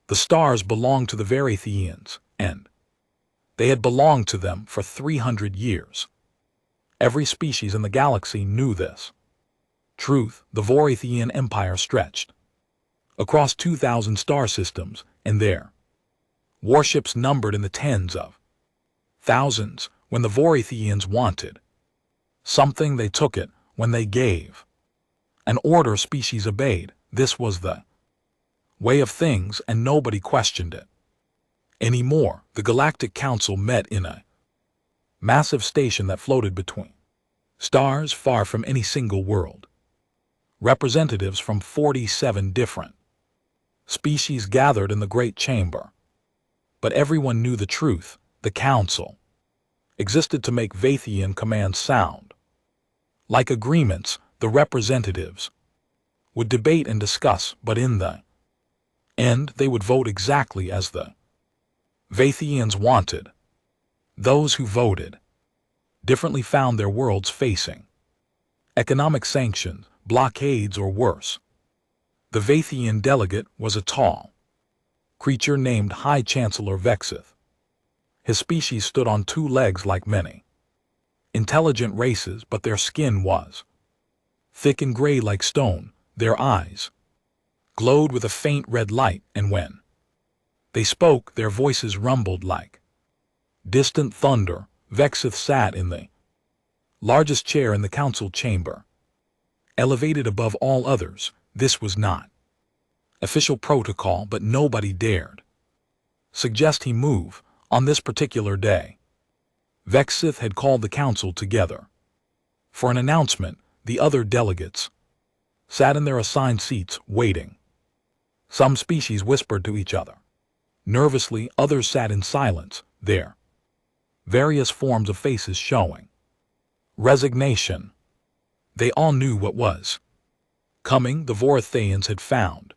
The stars belonged to the Varythians, and they had belonged to them for 300 years. Every species in the galaxy knew this. Truth, the Varythian Empire stretched across 2,000 star systems, and their warships numbered in the tens of thousands. When the Varythians wanted something, they took it. When they gave an order, species obeyed. This was the way of things, and nobody questioned it anymore. The Galactic Council met in a massive station that floated between stars far from any single world. Representatives from 47 different species gathered in the great chamber. But everyone knew the truth. The council existed to make Vathian commands sound like agreements. The representatives would debate and discuss, but in the end they would vote exactly as the Vathians wanted. Those who voted differently found their worlds facing economic sanctions, blockades, or worse. The Vathian delegate was a tall creature named High Chancellor Vexith. His species stood on two legs like many intelligent races, but their skin was thick and gray like stone. Their eyes glowed with a faint red light, and when they spoke, their voices rumbled like distant thunder. Vexith sat in the largest chair in the council chamber, elevated above all others. This was not official protocol, but nobody dared suggest he move on this particular day. Vexith had called the council together for an announcement. The other delegates sat in their assigned seats, waiting. Some species whispered to each other nervously, others sat in silence, their various forms of faces showing resignation. They all knew what was coming. The Varythians had found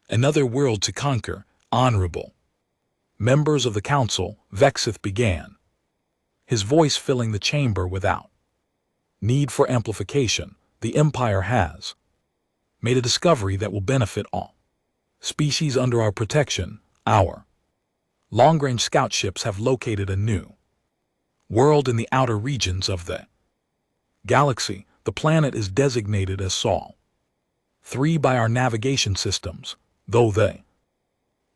another world to conquer. Honorable members of the council, Vexith began, his voice filling the chamber without need for amplification. The Empire has made a discovery that will benefit all species under our protection. Our long-range scout ships have located a new world in the outer regions of the galaxy. The planet is designated as Sol 3 by our navigation systems, though the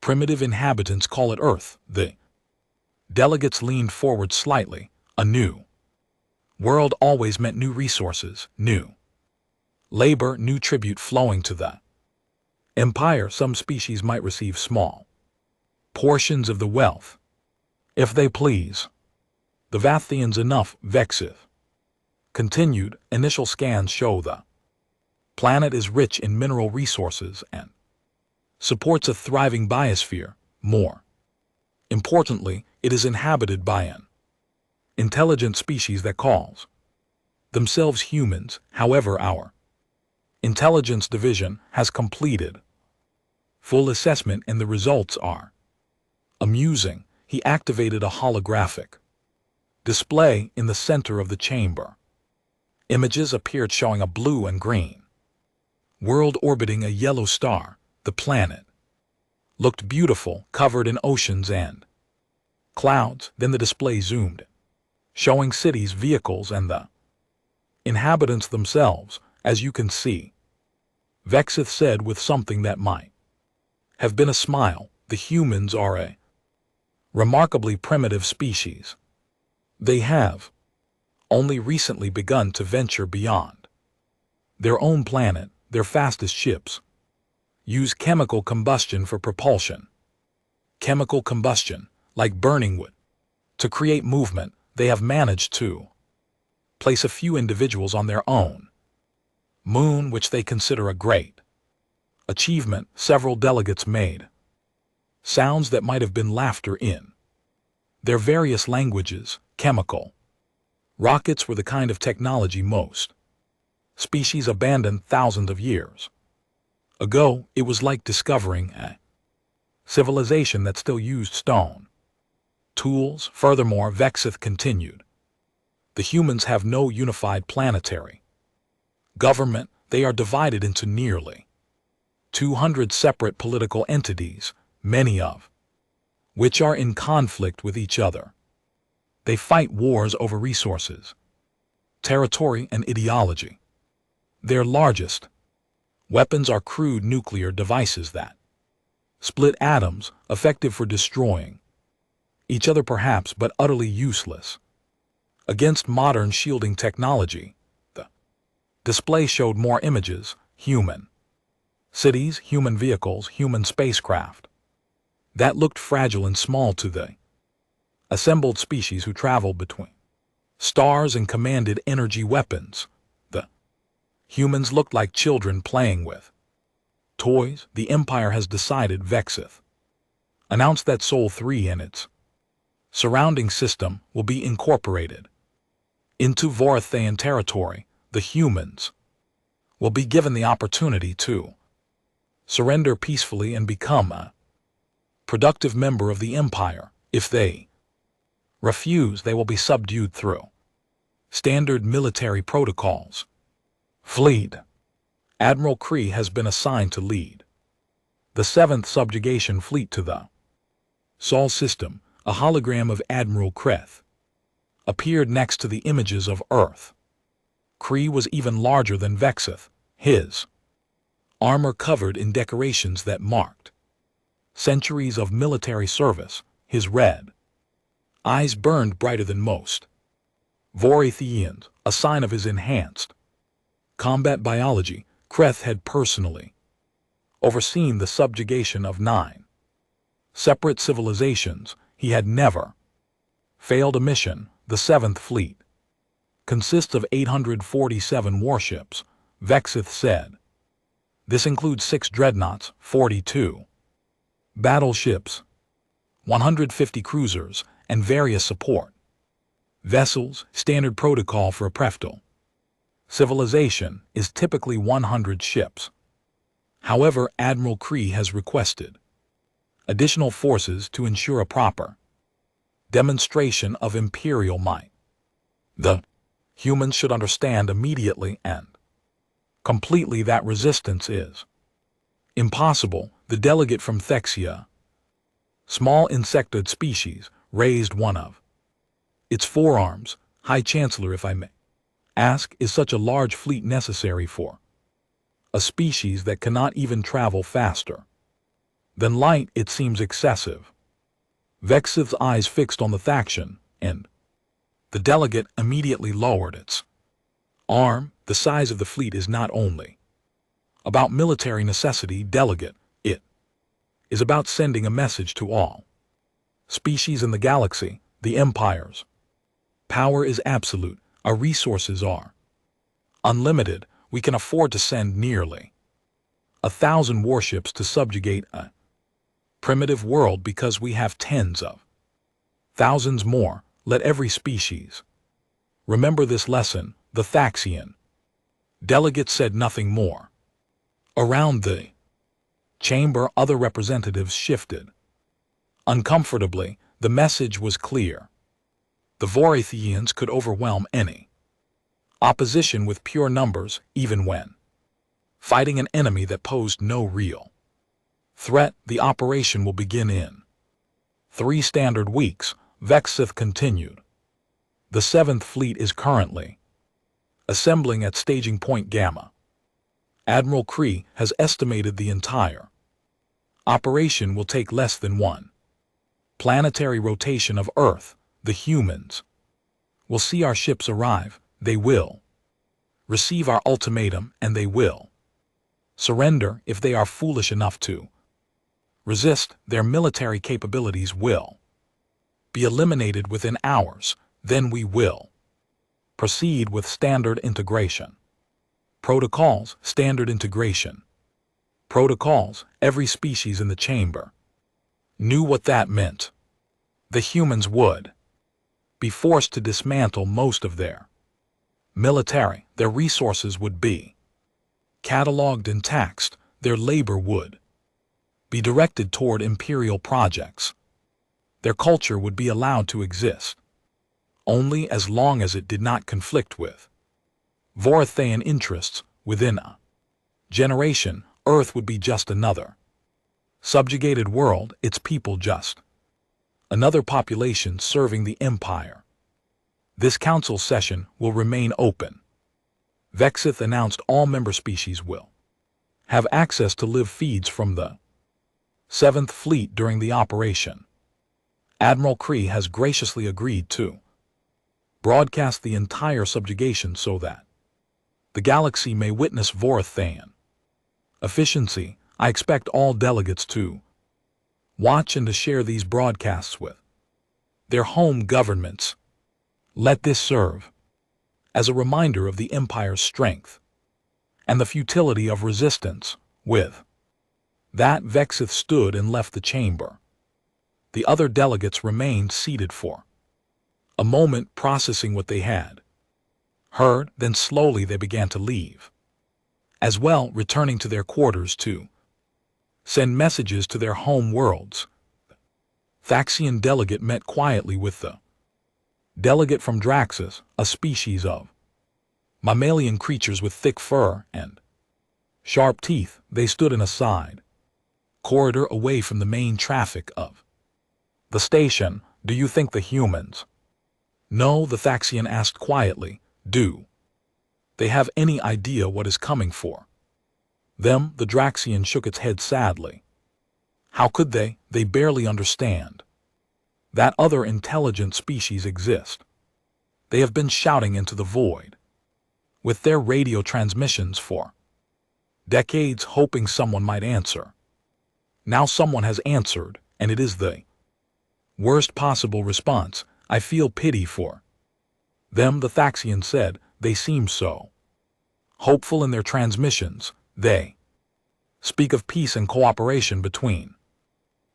primitive inhabitants call it Earth. The delegates leaned forward slightly. A new world always meant new resources, new labor, new tribute flowing to the Empire. Some species might receive small portions of the wealth, if they please. The Vathians enough, Vexith continued. Initial scans show the planet is rich in mineral resources and supports a thriving biosphere. More importantly, it is inhabited by an intelligent species that calls themselves humans. However, our intelligence division has completed full assessment, and the results are amusing. He activated a holographic display in the center of the chamber. Images appeared showing a blue and green world orbiting a yellow star. The planet looked beautiful, covered in oceans and clouds. Then the display zoomed, showing cities, vehicles, and the inhabitants themselves. As you can see, Vexith said with something that might have been a smile, the humans are a remarkably primitive species. They have only recently begun to venture beyond their own planet. Their fastest ships use chemical combustion for propulsion. Chemical combustion, like burning wood, to create movement. They have managed to place a few individuals on their own moon, which they consider a great achievement. Several delegates made sounds that might have been laughter in their various languages. Chemical rockets were the kind of technology most species abandoned thousands of years ago. It was like discovering a civilization that still used stone tools. Furthermore, Vexith continued, the humans have no unified planetary government. They are divided into nearly 200 separate political entities, many of which are in conflict with each other. They fight wars over resources, territory, and ideology. Their largest weapons are crude nuclear devices that split atoms, effective for destroying each other perhaps, but utterly useless against modern shielding technology. The display showed more images: human cities, human vehicles, human spacecraft that looked fragile and small to the assembled species who traveled between stars and commanded energy weapons. The humans looked like children playing with toys. The Empire has decided, Vexith announced, that Sol 3 and its surrounding system will be incorporated into Vorithian territory. The humans will be given the opportunity to surrender peacefully and become a productive member of the Empire. If they refuse, they will be subdued through standard military protocols. Fleet Admiral Kree has been assigned to lead the 7th Subjugation Fleet to the Sol system. A hologram of Admiral Kreth appeared next to the images of Earth. Kree was even larger than Vexith, his armor covered in decorations that marked centuries of military service. His red eyes burned brighter than most Vorithians, a sign of his enhanced combat biology. Kreth had personally overseen the subjugation of 9 separate civilizations. He had never failed a mission. The 7th Fleet consists of 847 warships, Vexith said. This includes 6 dreadnoughts, 42 battleships, 150 cruisers, and various support vessels. Standard protocol for a preftal civilization is typically 100 ships. However, Admiral Kree has requested additional forces to ensure a proper demonstration of imperial might. The humans should understand immediately and completely that resistance is impossible. The delegate from Thexia, small insectoid species, raised one of its forearms. High Chancellor, if I may ask, is such a large fleet necessary for a species that cannot even travel faster than light? It seems excessive. Vexith's eyes fixed on the Thaxian, and the delegate immediately lowered its arm. The size of the fleet is not only about military necessity, delegate. It is about sending a message to all species in the galaxy. The Empire's power is absolute. Our resources are unlimited. We can afford to send nearly 1,000 warships to subjugate a primitive world because we have tens of thousands more. Let every species remember this lesson. The Thaxian delegate said nothing more. Around the chamber, other representatives shifted uncomfortably. The message was clear. The Vorithians could overwhelm any opposition with pure numbers, even when fighting an enemy that posed no real threat. The operation will begin in 3 standard weeks, Vexith continued. The 7th Fleet is currently assembling at Staging Point Gamma. Admiral Kree has estimated the entire operation will take less than 1 planetary rotation of Earth. The humans will see our ships arrive. They will receive our ultimatum, and they will surrender if they are foolish enough to resist. Their military capabilities will be eliminated within hours. Then we will proceed with standard integration protocols. Standard integration protocols. Every species in the chamber knew what that meant. The humans would be forced to dismantle most of their military. Their resources would be cataloged and taxed. Their labor would be directed toward imperial projects. Their culture would be allowed to exist only as long as it did not conflict with Vorithian interests. Within a generation, Earth would be just another Subjugated world, its people just another population serving the Empire. This council session will remain open. Vexith announced all member species will have access to live feeds from the 7th Fleet during the operation. Admiral Kree has graciously agreed to broadcast the entire subjugation so that the galaxy may witness Vorithaean efficiency. I expect all delegates to watch and to share these broadcasts with their home governments. Let this serve as a reminder of the Empire's strength and the futility of resistance. With that, Vexith stood and left the chamber. The other delegates remained seated for a moment, processing what they had heard, then slowly they began to leave, as well returning to their quarters to send messages to their home worlds. Thaxian delegate met quietly with the delegate from Draxus, a species of mammalian creatures with thick fur and sharp teeth. They stood in a side corridor away from the main traffic of the station. Do you think the humans know? The Thaxian asked quietly. Do they have any idea what is coming for them? The Draxian shook its head sadly. How could they? They barely understand that other intelligent species exist. They have been shouting into the void with their radio transmissions for decades, hoping someone might answer. Now someone has answered, and it is the worst possible response. I feel pity for them, the Thaxian said. They seem so hopeful in their transmissions. They speak of peace and cooperation between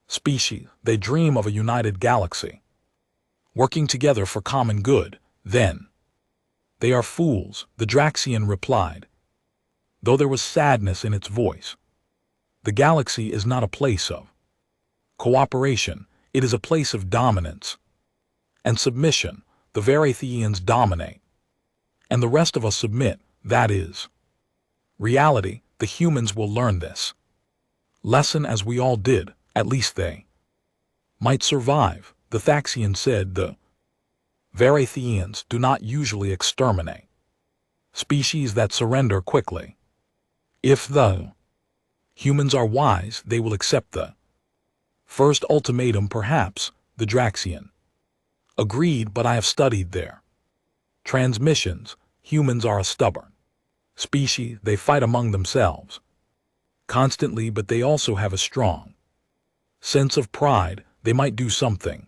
species. They dream of a united galaxy, working together for common good. Then they are fools, the Draxian replied, though there was sadness in its voice. The galaxy is not a place of cooperation. It is a place of dominance and submission. The Varathians dominate, and the rest of us submit. That is reality. The humans will learn this lesson as we all did. At least they might survive, the Thaxian said. The Varathians do not usually exterminate species that surrender quickly. If the humans are wise, they will accept the first ultimatum. Perhaps, the Draxian agreed, but I have studied their transmissions. Humans are a stubborn species. They fight among themselves constantly, but they also have a strong sense of pride. They might do something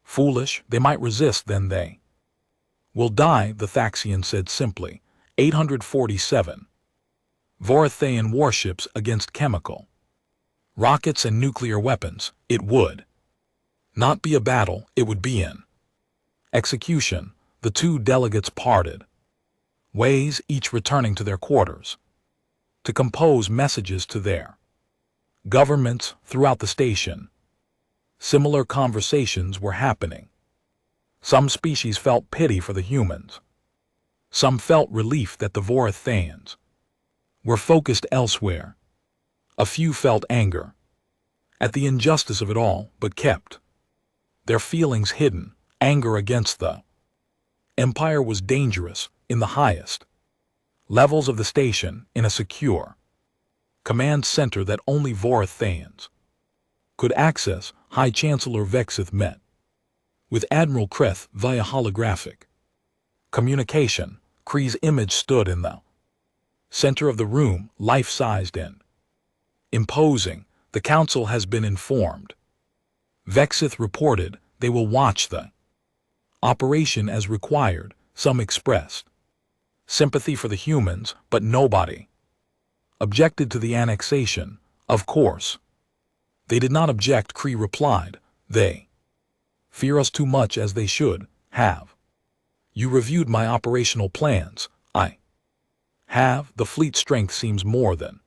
foolish. They might resist. Then they will die, the Thaxian said simply. 847. Vorithaean warships against chemical rockets and nuclear weapons. It would not be a battle. It would be an execution. The two delegates parted ways, each returning to their quarters to compose messages to their governments. Throughout the station, similar conversations were happening. Some species felt pity for the humans. Some felt relief that the Vorithaeans were focused elsewhere. A few felt anger at the injustice of it all, but kept their feelings hidden. Anger against the Empire was dangerous. In the highest levels of the station, in a secure command center that only Vorithaeans could access, High Chancellor Vexith met with Admiral Kreth via holographic communication. Kree's image stood in the center of the room, life-sized and imposing. The council has been informed, Vexith reported. They will watch the operation as required. Some expressed sympathy for the humans, but nobody objected to the annexation. Of course, they did not object, Kree replied. They fear us too much, as they should. Have you reviewed my operational plans? I have. The fleet strength seems more than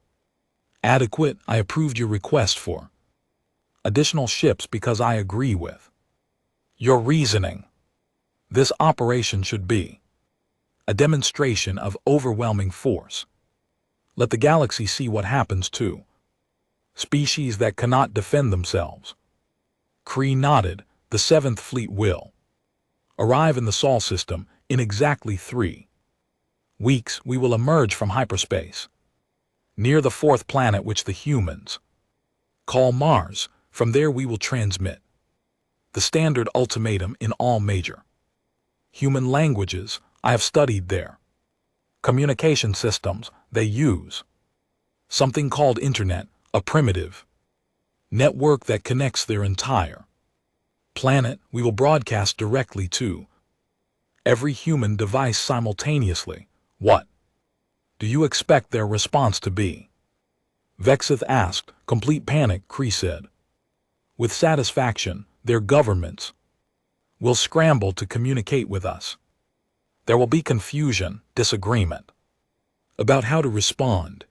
adequate. I approved your request for additional ships because I agree with your reasoning. This operation should be a demonstration of overwhelming force. Let the galaxy see what happens to Species that cannot defend themselves. Kree nodded. The 7th Fleet will arrive in the Sol system in exactly 3 weeks. We will emerge from hyperspace near the 4th planet, which the humans call Mars. From there we will transmit the standard ultimatum in all major human languages. I have studied their communication systems. They use something called Internet, a primitive network that connects their entire planet. We will broadcast directly to every human device simultaneously. What do you expect their response to be? Vexith asked. Complete panic, Kree said. With satisfaction, their governments will scramble to communicate with us. There will be confusion, disagreement about how to respond.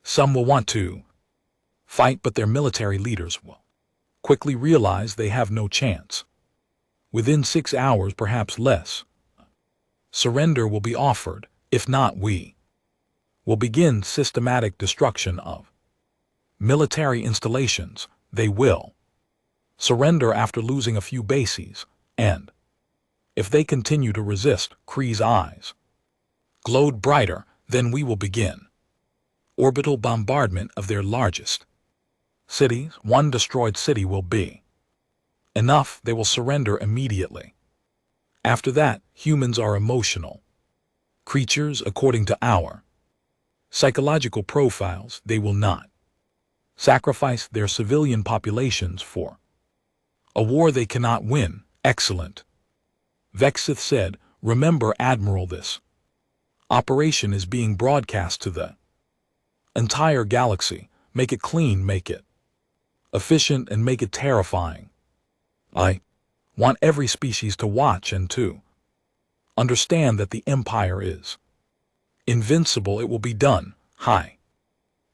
Some will want to fight, but their military leaders will quickly realize they have no chance. Within 6 hours, perhaps less, surrender will be offered. If not, we will begin systematic destruction of military installations. They will surrender after losing a few bases, and if they continue to resist, Kree's eyes glowed brighter. Then we will begin orbital bombardment of their largest cities. 1 destroyed city will be enough. They will surrender immediately. After that, humans are emotional creatures according to our psychological profiles. They will not sacrifice their civilian populations for a war they cannot win. Excellent, Vexith said. Remember, Admiral, this operation is being broadcast to the entire galaxy. Make it clean, make it efficient, and make it terrifying. I want every species to watch and to understand that the Empire is invincible. It will be done. High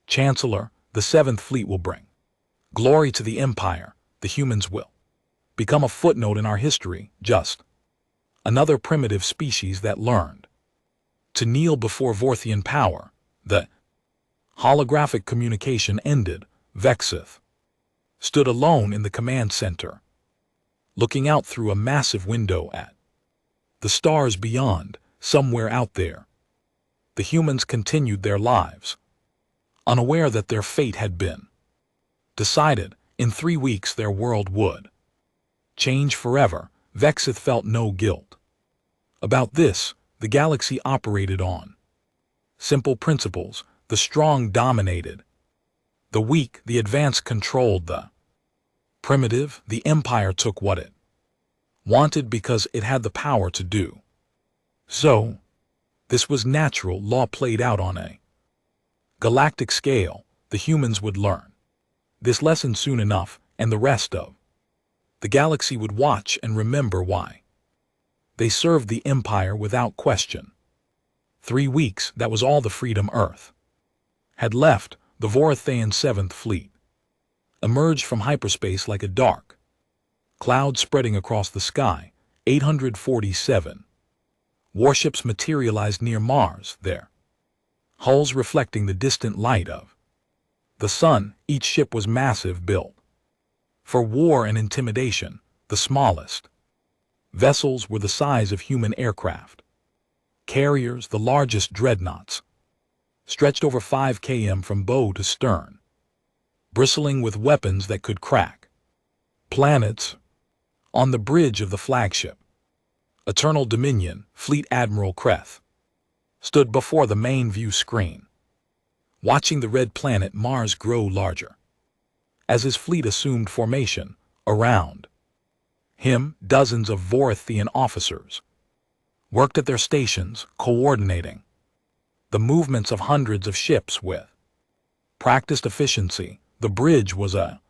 Chancellor, the 7th Fleet will bring glory to the Empire. The humans will become a footnote in our history, just another primitive species that learned to kneel before Vorthian power. The holographic communication ended. Vexith stood alone in the command center, looking out through a massive window at the stars beyond. Somewhere out there, the humans continued their lives, unaware that their fate had been decided. In 3 weeks their world would change forever. Vexith felt no guilt about this. The galaxy operated on simple principles. The strong dominated the weak, the advanced controlled the primitive. The Empire took what it wanted because it had the power to do so. This was natural law played out on a galactic scale. The humans would learn this lesson soon enough, and the rest of the galaxy would watch and remember why they served the Empire without question. 3 weeks, that was all the freedom Earth had left. The Vorithian 7th Fleet emerged from hyperspace like a dark cloud spreading across the sky. 847 warships materialized near Mars, their hulls reflecting the distant light of the sun. Each ship was massive, built for war and intimidation. The smallest vessels were the size of human aircraft carriers. The largest dreadnoughts stretched over 5 km from bow to stern, bristling with weapons that could crack planets. On the bridge of the flagship Eternal Dominion, Fleet Admiral Kreth stood before the main view screen, watching the red planet Mars grow larger. As his fleet assumed formation around him, dozens of Vorithian officers worked at their stations, coordinating the movements of hundreds of ships with practiced efficiency. The bridge was a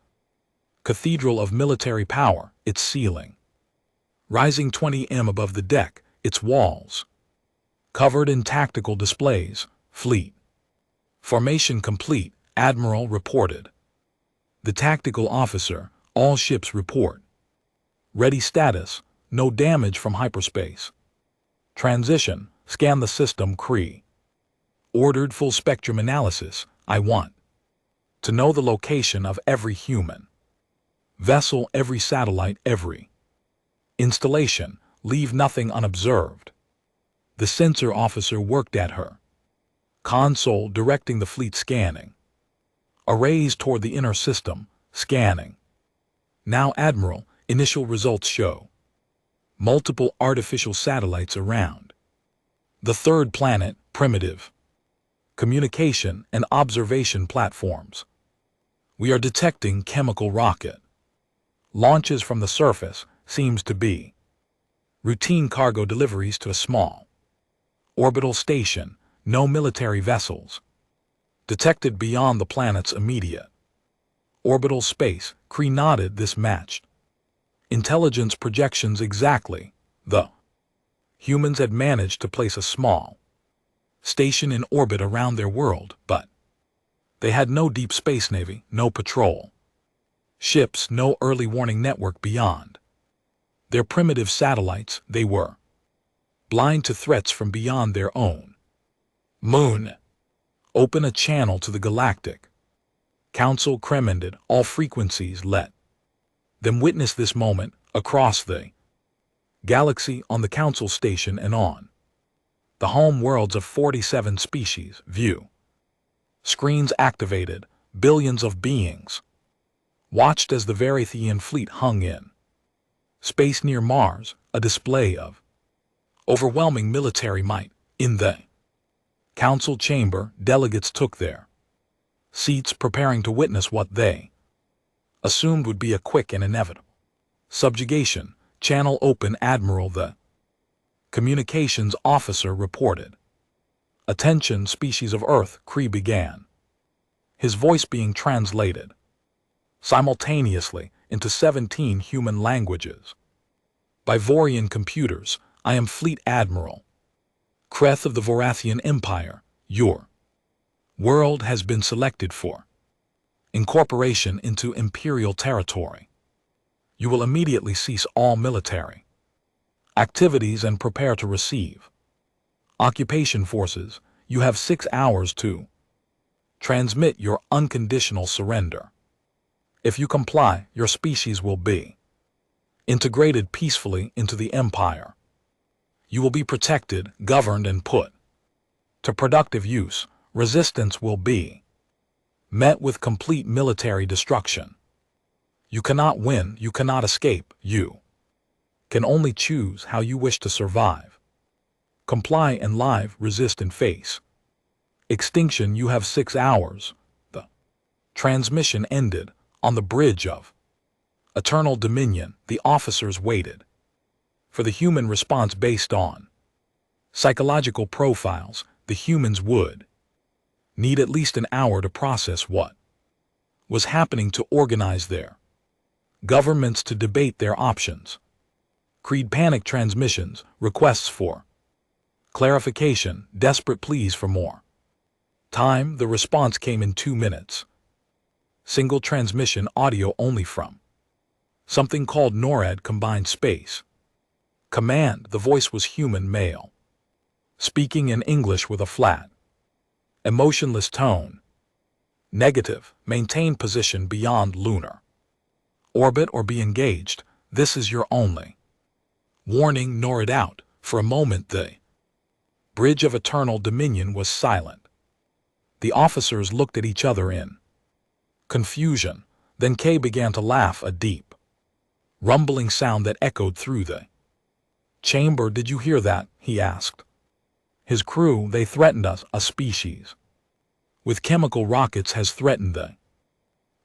cathedral of military power, its ceiling rising 20 m above the deck, its walls covered in tactical displays. Fleet formation complete, Admiral reported. The tactical officer, all ships report ready status, no damage from hyperspace. Transition, scan the system. Kree ordered full spectrum analysis. I want to know the location of every human vessel, every satellite, every installation, leave nothing unobserved. The sensor officer worked at her console, directing the fleet scanning. Arrays toward the inner system, scanning. Now, Admiral, initial results show multiple artificial satellites around the third planet, primitive communication and observation platforms. We are detecting chemical rocket launches from the surface, seems to be routine cargo deliveries to a small orbital station, no military vessels detected beyond the planet's immediate orbital space. Cree nodded. This matched intelligence projections exactly. The humans had managed to place a small station in orbit around their world, but they had no deep space navy, no patrol ships, no early warning network beyond their primitive satellites. They were blind to threats from beyond their own moon. Open a channel to the Galactic Council, commanded all frequencies. Let them witness this moment across the galaxy, on the Council station and on the home worlds of 47 species. View screens activated. Billions of beings watched as the Verithian fleet hung in space near Mars, a display of overwhelming military might. In the Council chamber, delegates took their seats, preparing to witness what they assumed would be a quick and inevitable subjugation. Channel open. Admiral, the communications officer reported. Attention, species of Earth, Cree began, his voice being translated simultaneously into 17 human languages by Vorian computers. I am Fleet Admiral Kreth of the Vorathian Empire. Your world has been selected for incorporation into Imperial territory. You will immediately cease all military activities and prepare to receive occupation forces. You have 6 hours to transmit your unconditional surrender. If you comply, your species will be integrated peacefully into the Empire. You will be protected, governed, and put to productive use. Resistance will be met with complete military destruction. You cannot win, you cannot escape, you can only choose how you wish to survive. Comply and live, resist and face extinction. You have 6 hours. The transmission ended on the bridge of Eternal Dominion. The officers waited for the human response based on psychological profiles. The humans would need at least an hour to process what was happening, to organize their governments, to debate their options. Creed panic transmissions, requests for clarification, desperate pleas for more time. The response came in 2 minutes. Single transmission, audio only from something called NORAD, Combined Space Command. The voice was human male, speaking in English with a flat, emotionless tone. Negative, maintain position beyond lunar orbit or be engaged. This is your only warning. NORAD out. For a moment the bridge of Eternal Dominion was silent. The officers looked at each other in confusion. Then Kay began to laugh, a deep, rumbling sound that echoed through the chamber. Did you hear that? He asked his crew. They threatened us. A species with chemical rockets has threatened the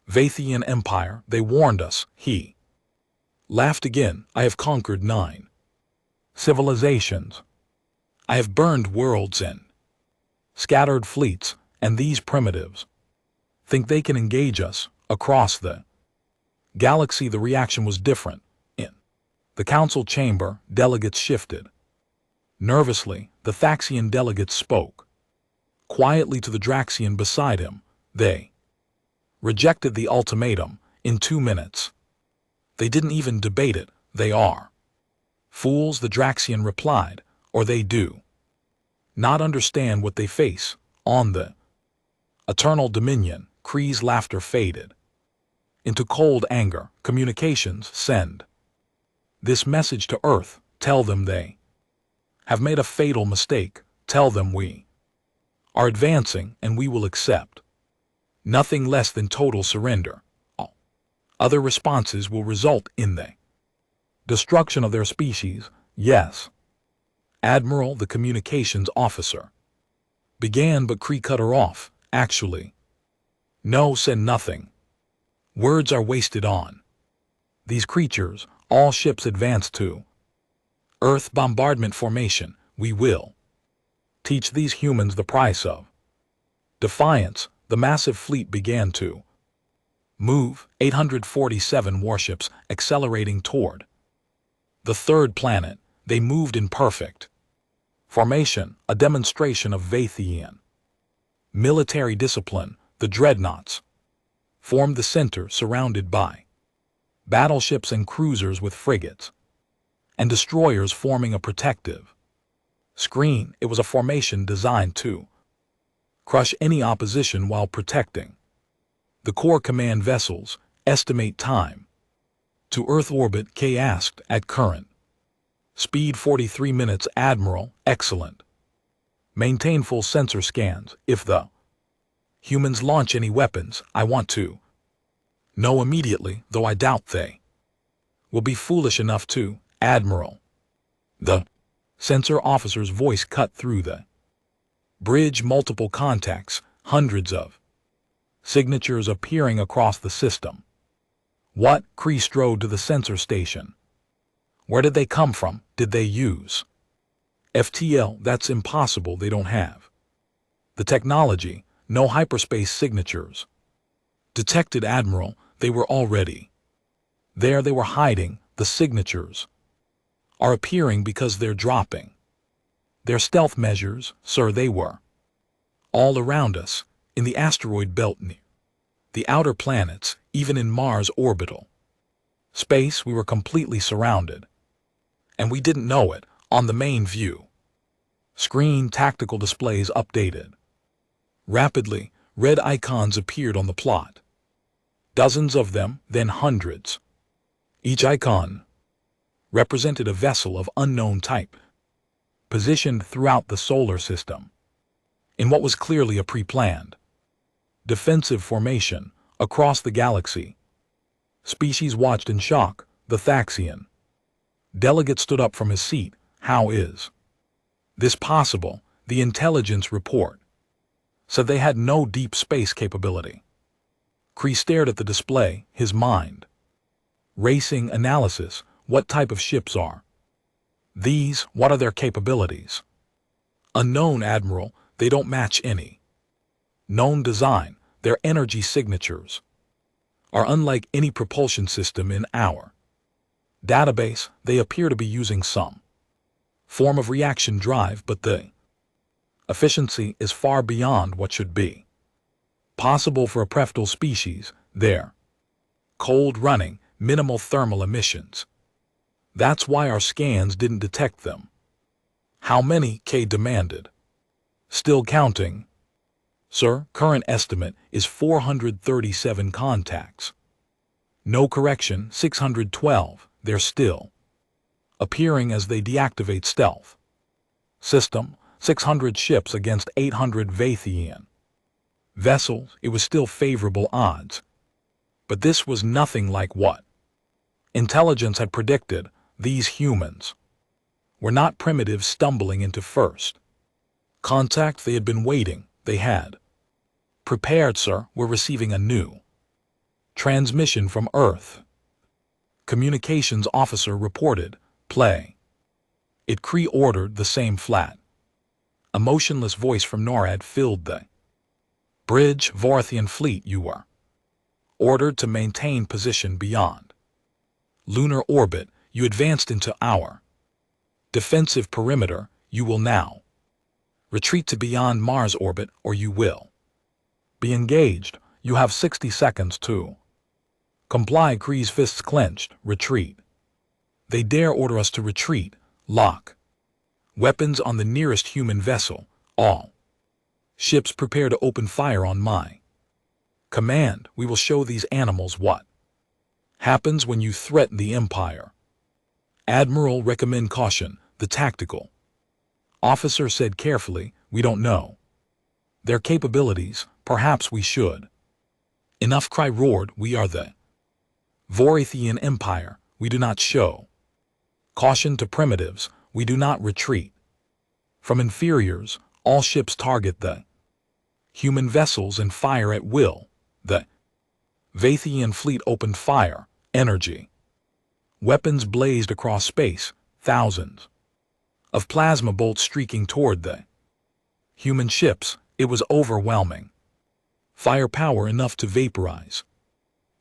Vathian Empire. They warned us. He laughed again. I have conquered 9 civilizations. I have burned worlds and scattered fleets, and these primitives think they can engage us across the galaxy. The reaction was different. In the council chamber, delegates shifted nervously. The Thaxian delegates spoke quietly to the Draxian beside him. They rejected the ultimatum in 2 minutes. They didn't even debate it. They are fools, the Draxian replied, or they do not understand what they face on the Eternal Dominion. Kree's laughter faded. Into cold anger, communications send this message to Earth, tell them they have made a fatal mistake, tell them we are advancing and we will accept nothing less than total surrender. All other responses will result in the destruction of their species. Yes. Admiral, the communications officer, began, but Kree cut her off. Actually, no, said nothing. Words are wasted on these creatures. All ships advance to Earth bombardment formation. We will teach these humans the price of defiance. The massive fleet began to move, 847 warships accelerating toward the third planet. They moved in perfect formation, a demonstration of Vathian military discipline. The dreadnoughts formed the center, surrounded by battleships and cruisers with frigates and destroyers forming a protective screen. It was a formation designed to crush any opposition while protecting the core command vessels. Estimate time to Earth orbit, K asked. At current speed, 43 minutes, Admiral. Excellent. Maintain full sensor scans. If the humans launch any weapons, I want to know immediately, though I doubt they will be foolish enough to. Admiral. The sensor officer's voice cut through the bridge. Multiple contacts, hundreds of signatures appearing across the system. What? Kree strode to the sensor station. Where did they come from? Did they use FTL? That's impossible. They don't have the technology. No hyperspace signatures detected, Admiral. They were already there. They were hiding. The signatures are appearing because they're dropping their stealth measures, sir. They were all around us, in the asteroid belt, near the outer planets, even in Mars orbital space. We were completely surrounded, and we didn't know it. On the main view screen, tactical displays updated rapidly. Red icons appeared on the plot. Dozens of them, then hundreds. Each icon represented a vessel of unknown type, positioned throughout the solar system in what was clearly a pre-planned defensive formation across the galaxy. Species watched in shock. The Thaxian delegate stood up from his seat. How is this possible? The intelligence report said they had no deep space capability. Kree stared at the display, his mind racing. Analysis. What type of ships are these? What are their capabilities? Unknown, Admiral. They don't match any known design. Their energy signatures are unlike any propulsion system in our database. They appear to be using some form of reaction drive, but the efficiency is far beyond what should be possible for a preftal species. They're cold running, minimal thermal emissions. That's why our scans didn't detect them. How many? K demanded. Still counting, sir. Current estimate is 437 contacts. No correction, 612. They're still appearing as they deactivate stealth system. 600 ships against 800 Vathian vessels. It was still favorable odds, but this was nothing like what intelligence had predicted. These humans were not primitives stumbling into first contact. They had been waiting. They had prepared, sir. We're receiving a new transmission from Earth. Communications officer reported. Play it. Kree ordered. The same flat, emotionless voice from NORAD filled the bridge. Vorthian fleet, you were ordered to maintain position beyond lunar orbit. You advanced into our defensive perimeter. You will now retreat to beyond Mars orbit, or you will be engaged. You have 60 seconds to comply. Kree's fists clenched. Retreat. They dare order us to retreat. Lock weapons on the nearest human vessel. All ships prepare to open fire on my Command, we will show these animals what happens when you threaten the Empire. Admiral, recommend caution, the tactical officer said carefully, we don't know their capabilities, perhaps we should. Enough, cry roared, we are the Vorithian Empire, we do not show caution to primitives, we do not retreat from inferiors, all ships target the human vessels and fire at will. The Vathian fleet opened fire, energy. Weapons blazed across space, thousands of plasma bolts streaking toward the human ships. It was overwhelming. Firepower enough to vaporize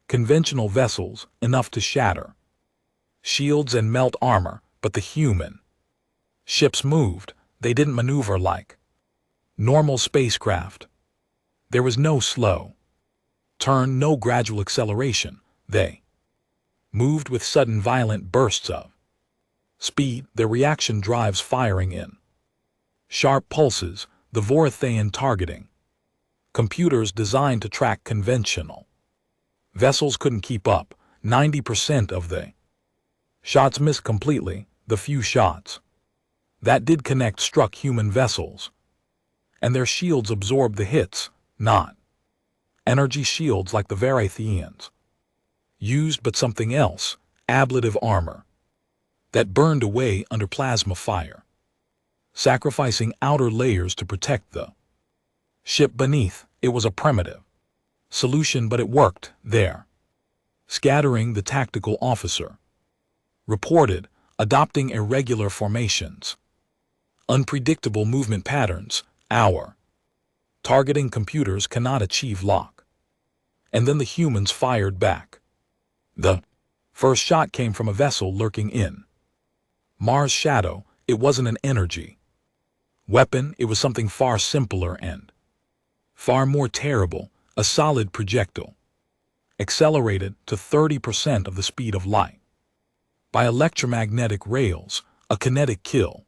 conventional vessels, enough to shatter shields and melt armor, but the human ships moved. They didn't maneuver like normal spacecraft. There was no slow turn, no gradual acceleration. They moved with sudden violent bursts of speed, their reaction drives firing in sharp pulses, the Vorithian targeting computers designed to track conventional vessels couldn't keep up. 90% of the shots missed completely. The few shots that did connect struck human vessels, and their shields absorbed the hits, not energy shields like the Vorithians used, but something else, ablative armor that burned away under plasma fire, sacrificing outer layers to protect the ship beneath. It was a primitive solution, but it worked there. Scattering, the tactical officer reported, adopting irregular formations, unpredictable movement patterns. Our targeting computers cannot achieve lock. And then the humans fired back. The first shot came from a vessel lurking in Mars' shadow. It wasn't an energy weapon, it was something far simpler and far more terrible, a solid projectile, accelerated to 30% of the speed of light by electromagnetic rails, a kinetic kill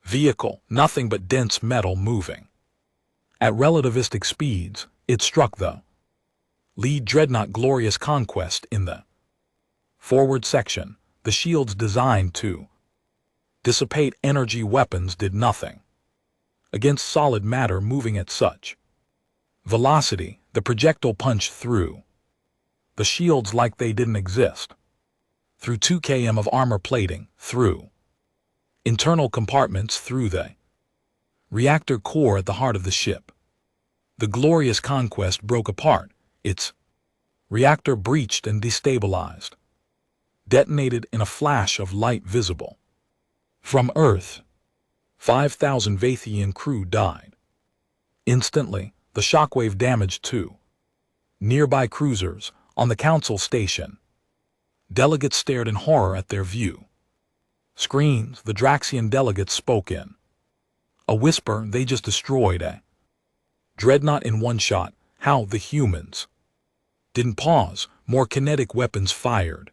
vehicle, nothing but dense metal moving at relativistic speeds. It struck the lead dreadnought Glorious Conquest in the forward section. The shields designed to dissipate energy weapons did nothing against solid matter moving at such velocity. The projectile punched through the shields like they didn't exist, through 2 km of armor plating, through internal compartments, through the reactor core at the heart of the ship. The Glorious Conquest broke apart. Its reactor breached and destabilized, detonated in a flash of light visible from Earth. 5,000 Vathian crew died instantly. The shockwave damaged 2 nearby cruisers on the council station. Delegates stared in horror at their view screens. The Draxian delegates spoke in a whisper. They just destroyed a dreadnought in one shot. How? The humans didn't pause. More kinetic weapons fired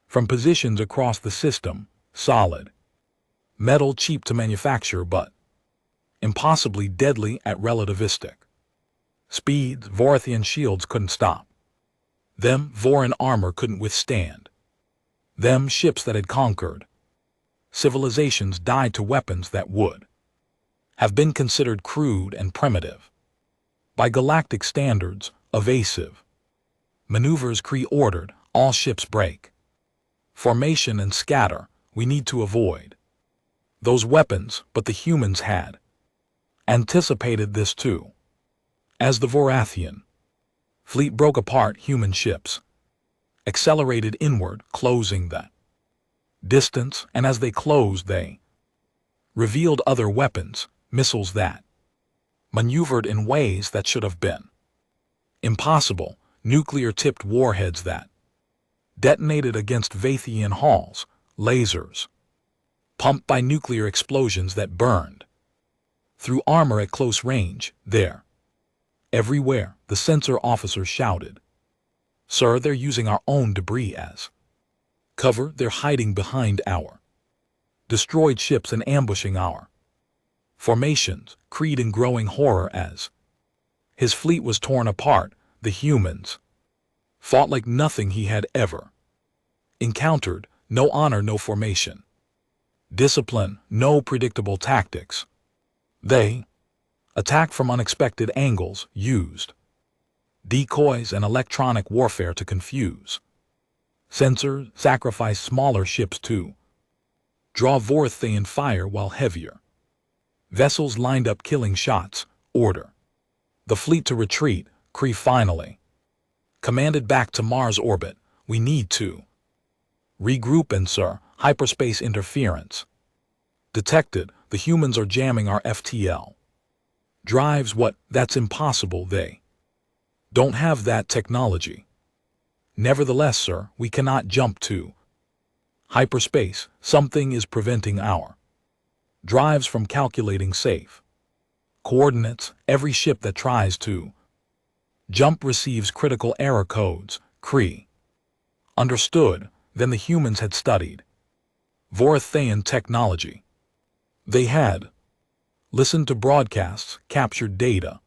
from positions across the system. Solid metal, cheap to manufacture, but impossibly deadly at relativistic speeds. Vorithian shields couldn't stop them. Voran armor couldn't withstand them. Ships that had conquered civilizations died to weapons that would have been considered crude and primitive by galactic standards. Evasive maneuvers. Kree ordered all ships break formation and scatter. We need to avoid those weapons, but the humans had anticipated this too. As the Vorathian fleet broke apart, human ships accelerated inward, closing the distance, and as they closed, they revealed other weapons, missiles that maneuvered in ways that should have been impossible, nuclear-tipped warheads that detonated against Vathian hulls, lasers pumped by nuclear explosions that burned through armor at close range. There, everywhere, the sensor officer shouted, "Sir, they're using our own debris as cover. They're hiding behind our destroyed ships and ambushing our formations." Creed in growing horror as his fleet was torn apart. the humans, fought like nothing he had ever encountered. No honor, no formation. Discipline, no predictable tactics. They attacked from unexpected angles, used decoys and electronic warfare to confuse. Sensors sacrificed smaller ships to draw Vorthian fire while heavier vessels lined up killing shots. Order the fleet to retreat. Kree finally commanded back to Mars orbit. We need to regroup, and Sir, hyperspace interference detected. The humans are jamming our FTL drives. What? That's impossible. They don't have that technology. Nevertheless, sir, we cannot jump to hyperspace. Something is preventing our drives from calculating safe coordinates. Every ship that tries to jump receives critical error codes. Kree understood. Then the humans had studied Vorthian technology. They had listened to broadcasts, captured data,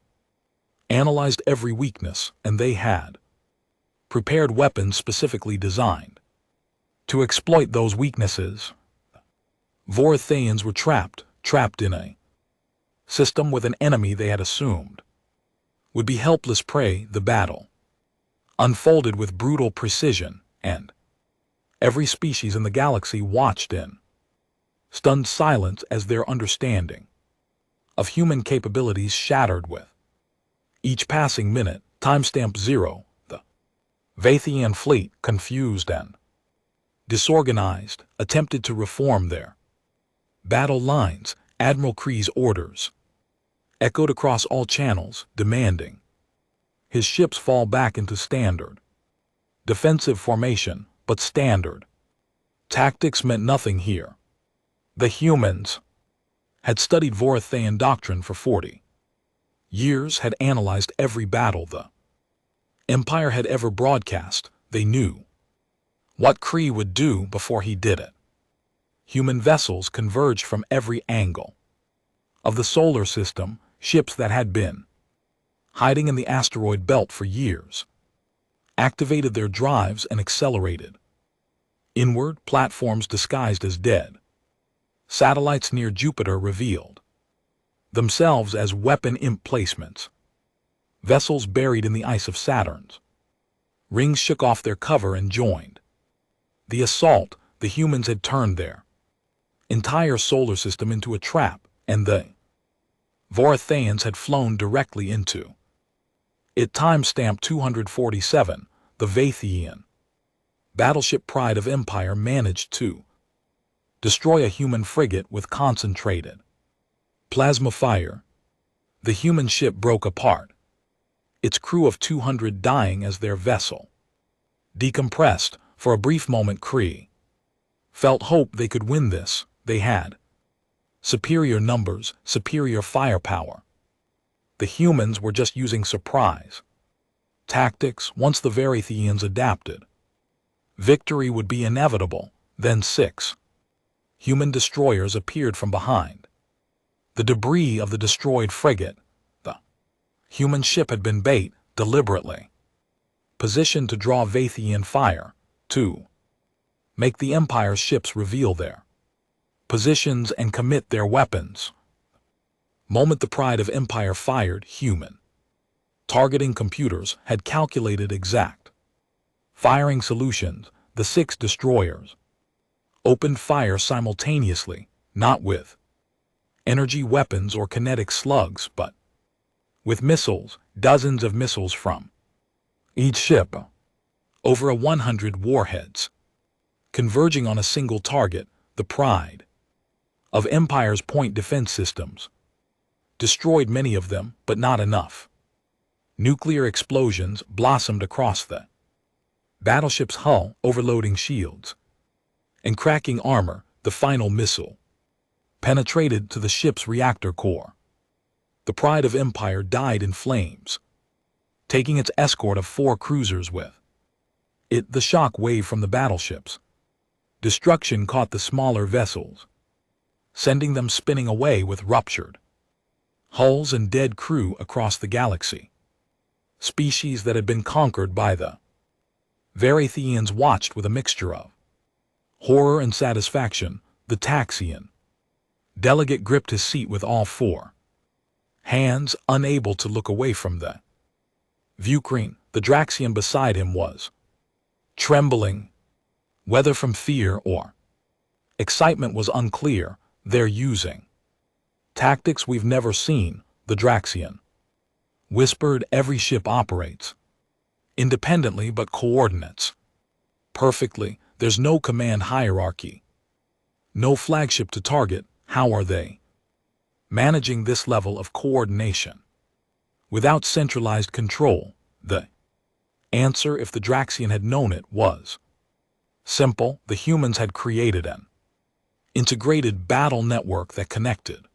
analyzed every weakness, and they had prepared weapons specifically designed to exploit those weaknesses. Vorthians were trapped in a system with an enemy they had assumed would be helpless prey. The battle unfolded with brutal precision, and every species in the galaxy watched in stunned silence as their understanding of human capabilities shattered with each passing minute. Timestamp 0. The Vathian fleet, confused and disorganized, attempted to reform their battle lines. Admiral Kree's orders echoed across all channels, demanding his ships fall back into standard defensive formation. But standard tactics meant nothing here. The humans had studied Vorthian doctrine for 40 years, had analyzed every battle the Empire had ever broadcast. They knew what Kree would do before he did it. Human vessels converged from every angle of the solar system. Ships that had been hiding in the asteroid belt for years activated their drives and accelerated inward. Platforms disguised as dead satellites near Jupiter revealed themselves as weapon emplacements. Vessels buried in the ice of Saturn's rings shook off their cover and joined the assault. The humans had turned their entire solar system into a trap, and the Vorthians had flown directly into it. Timestamp 247. The Vathian battleship Pride of Empire managed to destroy a human frigate with concentrated plasma fire. The human ship broke apart, its crew of 200 dying as their vessel decompressed. For a brief moment, Kree felt hope they could win this. They had superior numbers, superior firepower. The humans were just using surprise tactics. Once the Varithians adapted, victory would be inevitable. Then 6 human destroyers appeared from behind the debris of the destroyed frigate. The human ship had been bait, deliberately positioned to draw Vathian fire, to make the Empire's ships reveal their positions and commit their weapons. Moment the Pride of Empire fired, human targeting computers had calculated exact firing solutions. The 6 destroyers opened fire simultaneously, not with energy weapons or kinetic slugs, but with missiles, dozens of missiles from each ship, over 100 warheads, converging on a single target. The Pride of Empire's point defense systems destroyed many of them, but not enough. Nuclear explosions blossomed across the battleship's hull, overloading shields and cracking armor. The final missile penetrated to the ship's reactor core. The Pride of Empire died in flames, taking its escort of 4 cruisers with it. The shock wave from the battleship's destruction caught the smaller vessels, sending them spinning away with ruptured hulls and dead crew across the galaxy. species that had been conquered by the Verithians watched with a mixture of horror and satisfaction. The Taxian delegate gripped his seat with all four hands, unable to look away from the viewscreen. The Draxian beside him was trembling, whether from fear or excitement was unclear. They're using tactics we've never seen, the Draxian whispered. Every ship operates independently but coordinates perfectly. There's no command hierarchy, no flagship to target. How are they managing this level of coordination without centralized control? The answer, if the Draxian had known it, was simple. The humans had created an integrated battle network that connected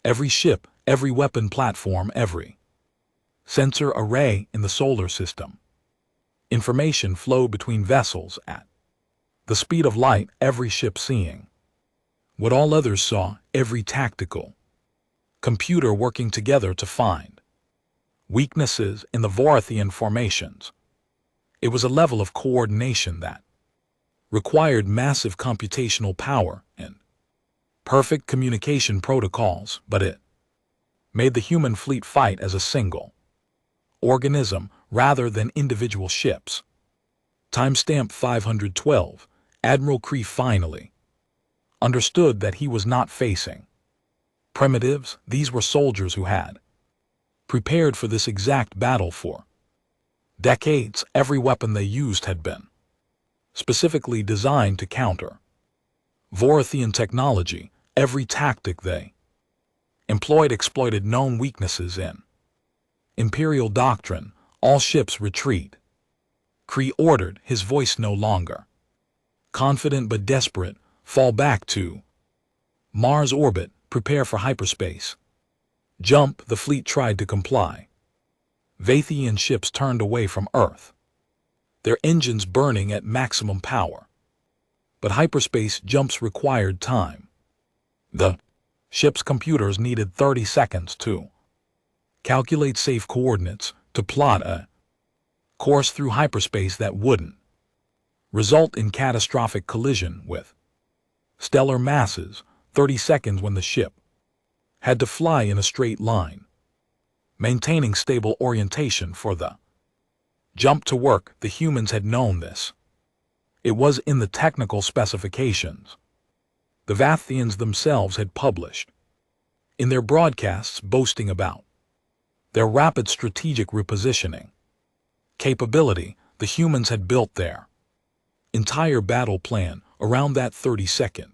every ship, every weapon platform, every sensor array in the solar system. Information flowed between vessels at the speed of light, every ship seeing what all others saw, every tactical computer working together to find weaknesses in the Vorithian formations. It was a level of coordination that required massive computational power and perfect communication protocols, but it made the human fleet fight as a single organism rather than individual ships. Timestamp 512. Admiral Kree finally understood that he was not facing primitives. These were soldiers who had prepared for this exact battle for decades. Every weapon they used had been specifically designed to counter Vorithian technology. Every tactic they employed exploited known weaknesses in Imperial doctrine. All ships retreat, Kree ordered, his voice no longer confident but desperate. Fall back to Mars orbit. Prepare for hyperspace jump. The fleet tried to comply. Vathian ships turned away from Earth, their engines burning at maximum power. But hyperspace jumps required time. The ship's computers needed 30 seconds to calculate safe coordinates, to plot a course through hyperspace that wouldn't result in catastrophic collision with stellar masses. 30 seconds when the ship had to fly in a straight line, maintaining stable orientation for the jump to work. The humans had known this. It was in the technical specifications the Vathians themselves had published in their broadcasts, boasting about their rapid strategic repositioning capability. The humans had built their entire battle plan around that 30-second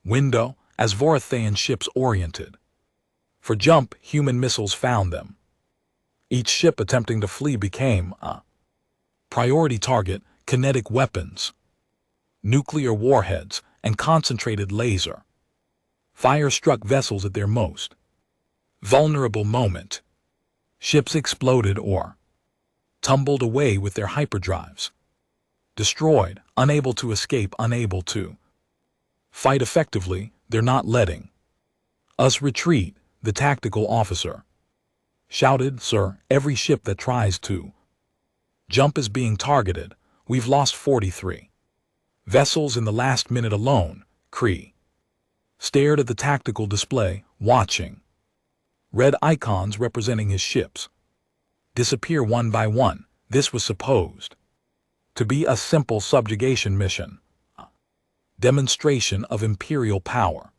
window. As Vorithian ships oriented for jump, human missiles found them. Each ship attempting to flee became a priority target. Kinetic weapons, nuclear warheads, and concentrated laser fire struck vessels at their most vulnerable moment. Ships exploded or tumbled away with their hyperdrives destroyed, unable to escape, unable to fight effectively. They're not letting us retreat, the tactical officer shouted. Sir, every ship that tries to jump is being targeted. We've lost 43 vessels in the last minute alone. Kree stared at the tactical display, watching red icons representing his ships disappear one by one. This was supposed to be a simple subjugation mission, a demonstration of imperial power.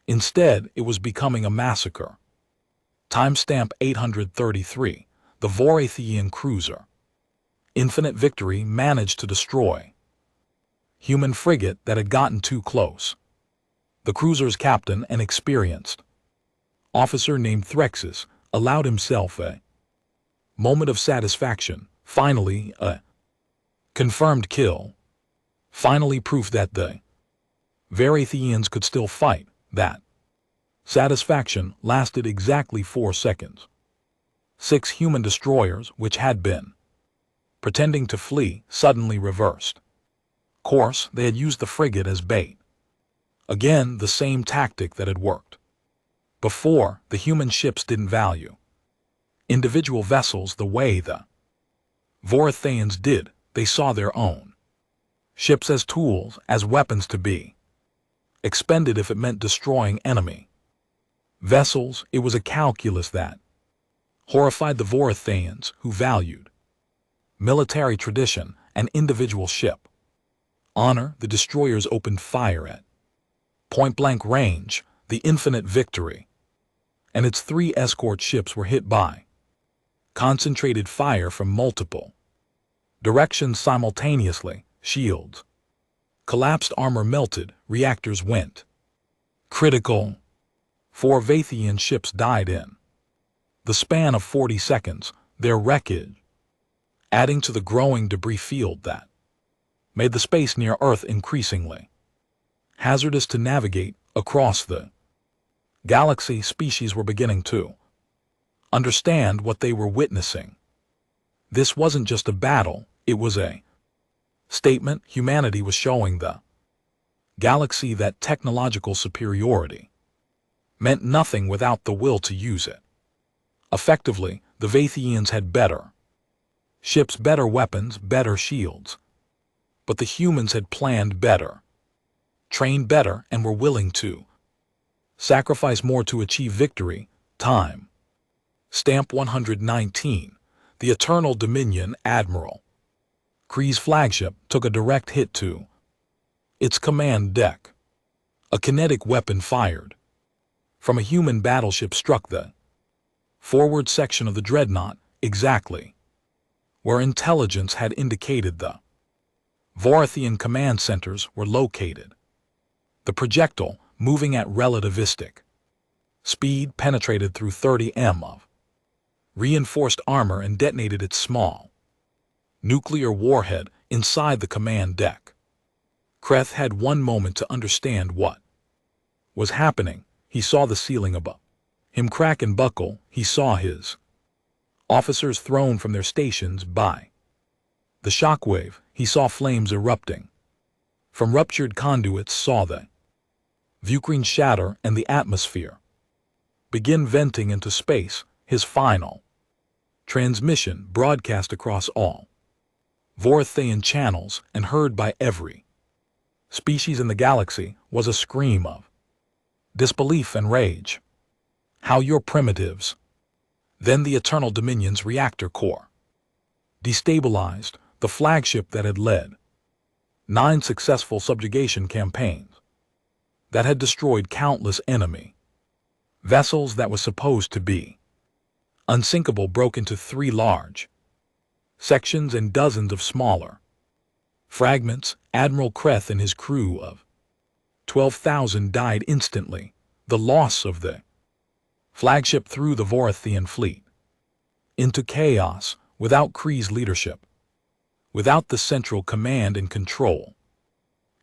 Instead, it was becoming a massacre. Timestamp 833. The Vorithian cruiser Infinite Victory managed to destroy human frigate that had gotten too close. The cruiser's captain, an experienced officer named Threxus, allowed himself a moment of satisfaction. Finally, a confirmed kill. Finally proof that the Verithians could still fight. That satisfaction lasted exactly 4 seconds. 6 human destroyers, which had been pretending to flee, suddenly reversed course. They had used the frigate as bait. Again, the same tactic that had worked before. The human ships didn't value individual vessels the way the Vorithians did. They saw their own ships as tools, as weapons to be expended if it meant destroying enemy vessels. It was a calculus that horrified the Vorithians, who valued military tradition and individual ship honor. The destroyers opened fire at point-blank range, the Infinite Victory, and its 3 escort ships were hit by concentrated fire from multiple directions simultaneously. Shields collapsed, armor melted, reactors went critical. 4 Vathian ships died in the span of 40 seconds, their wreckage adding to the growing debris field that made the space near Earth increasingly hazardous to navigate. Across the galaxy, species were beginning to understand what they were witnessing. This wasn't just a battle, it was a statement. Humanity was showing the galaxy that technological superiority meant nothing without the will to use it. Effectively, the Vathians had better ships, better weapons, better shields. But the humans had planned better, trained better, and were willing to sacrifice more to achieve victory. Time Stamp 119. The Eternal Dominion, Admiral Kree's flagship, took a direct hit to its command deck. A kinetic weapon fired from a human battleship struck the forward section of the dreadnought, exactly where intelligence had indicated the Vorithian command centers were located. The projectile, moving at relativistic speed, penetrated through 30 m of reinforced armor and detonated its small nuclear warhead inside the command deck. Kreth had one moment to understand what was happening. He saw the ceiling above him crack and buckle. He saw his officers thrown from their stations by the shockwave. He saw flames erupting from ruptured conduits, saw the viewscreen shatter and the atmosphere begin venting into space. His final transmission, broadcast across all Vorithian channels and heard by every species in the galaxy, was a scream of disbelief and rage. How your primitives! Then the Eternal Dominion's reactor core destabilized, the flagship that had led 9 successful subjugation campaigns, that had destroyed countless enemy vessels, that was supposed to be unsinkable, broke into 3 large sections and dozens of smaller fragments. Admiral Kreth and his crew of 12,000 died instantly. The loss of the flagship threw the Vorithian fleet into chaos. Without Kree's leadership, without the central command and control,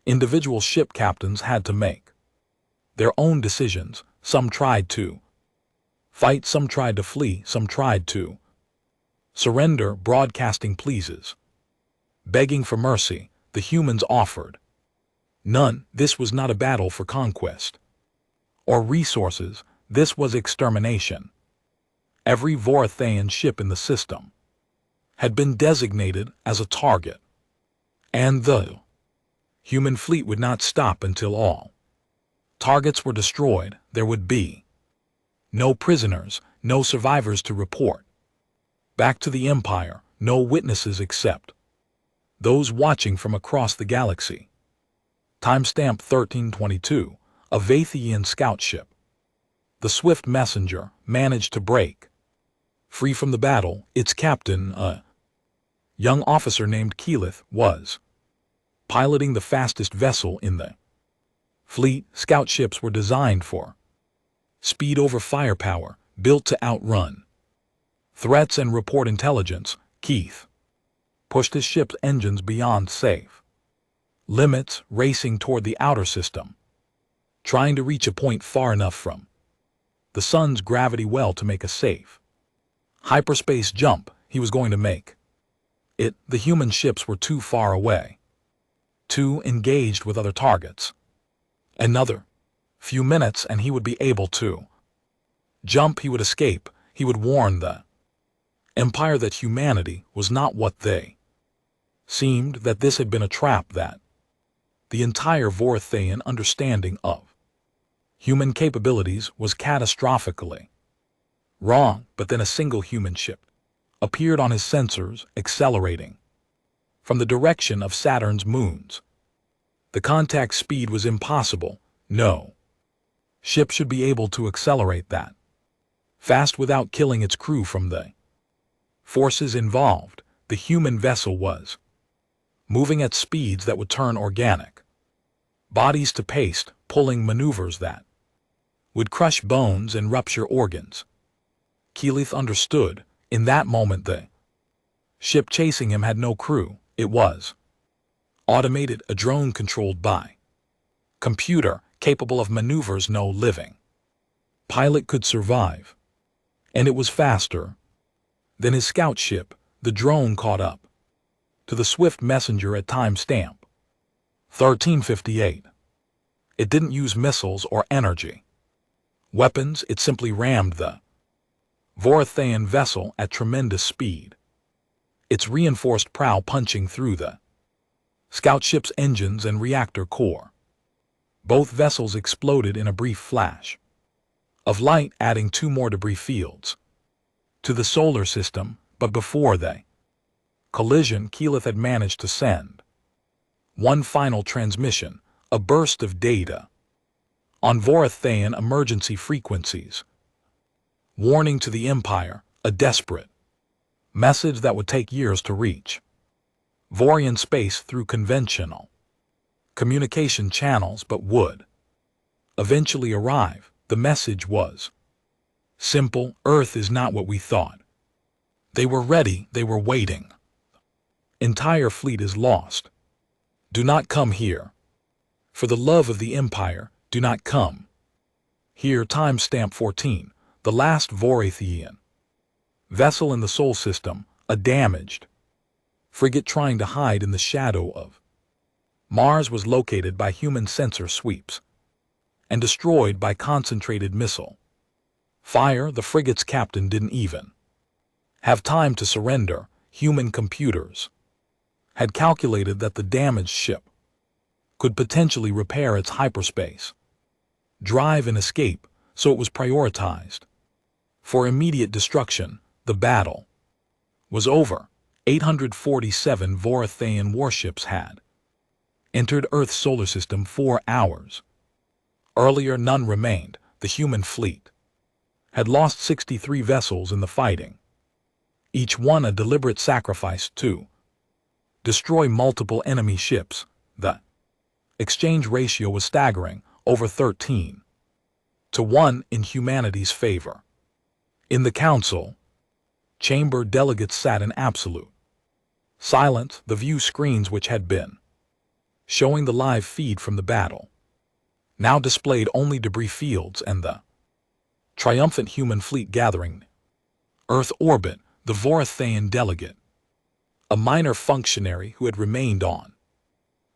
individual ship captains had to make their own decisions. Some tried to fight, some tried to flee, some tried to surrender, broadcasting pleases, begging for mercy. The humans offered none. This was not a battle for conquest or resources. This was extermination. Every Vorithian ship in the system had been designated as a target, and the human fleet would not stop until all targets were destroyed. There would be no prisoners, no survivors to report back to the Empire, no witnesses except those watching from across the galaxy. Timestamp 1322. A Vathian scout ship, the Swift Messenger, managed to break free from the battle. Its captain, a young officer named Keyleth, was piloting the fastest vessel in the fleet. Scout ships were designed for speed over firepower, built to outrun threats and report intelligence. Keith pushed his ship's engines beyond safe limits, racing toward the outer system, trying to reach a point far enough from the sun's gravity well to make a safe hyperspace jump. He was going to make it. The human ships were too far away, too engaged with other targets. Another few minutes and he would be able to jump. He would escape. He would warn the Empire that humanity was not what they seemed, that this had been a trap, that the entire Vorithian understanding of human capabilities was catastrophically wrong. But then a single human ship appeared on his sensors, accelerating from the direction of Saturn's moons. The contact speed was impossible. No ship should be able to accelerate that fast without killing its crew. From the forces involved, the human vessel was moving at speeds that would turn organic bodies to paste, pulling maneuvers that would crush bones and rupture organs. Keyleth understood. In that moment, the ship chasing him had no crew. It was automated, a drone controlled by computer, capable of maneuvers no living pilot could survive. And it was faster than his scout ship. The drone caught up to the swift messenger at timestamp 1358. It didn't use missiles or energy weapons, it simply rammed the Vorithian vessel at tremendous speed, its reinforced prow punching through the scout ship's engines and reactor core. Both vessels exploded in a brief flash of light, adding 2 more debris fields to the solar system. But before the collision, Keyleth had managed to send one final transmission, a burst of data on Vorithian emergency frequencies, warning to the Empire, a desperate message that would take years to reach Vorian space through conventional communication channels, but would eventually arrive. The message was simple: Earth is not what we thought. They were ready, they were waiting. Entire fleet is lost. Do not come here. For the love of the Empire, do not come here. Timestamp 14. The last Vorithian vessel in the Sol system, a damaged frigate trying to hide in the shadow of Mars, was located by human sensor sweeps and destroyed by concentrated missile fire. The frigate's captain didn't even have time to surrender. Human computers had calculated that the damaged ship could potentially repair its hyperspace drive and escape, so it was prioritized for immediate destruction. The battle was over. 847 Vorithian warships had entered Earth's solar system 4 hours earlier. None remained. The human fleet had lost 63 vessels in the fighting, each one a deliberate sacrifice to destroy multiple enemy ships. The exchange ratio was staggering, over 13-1 in humanity's favor. In the council chamber, delegates sat in absolute silence. The view screens, which had been showing the live feed from the battle, now displayed only debris fields and the triumphant human fleet gathering Earth orbit. The Vorithian delegate, a minor functionary who had remained on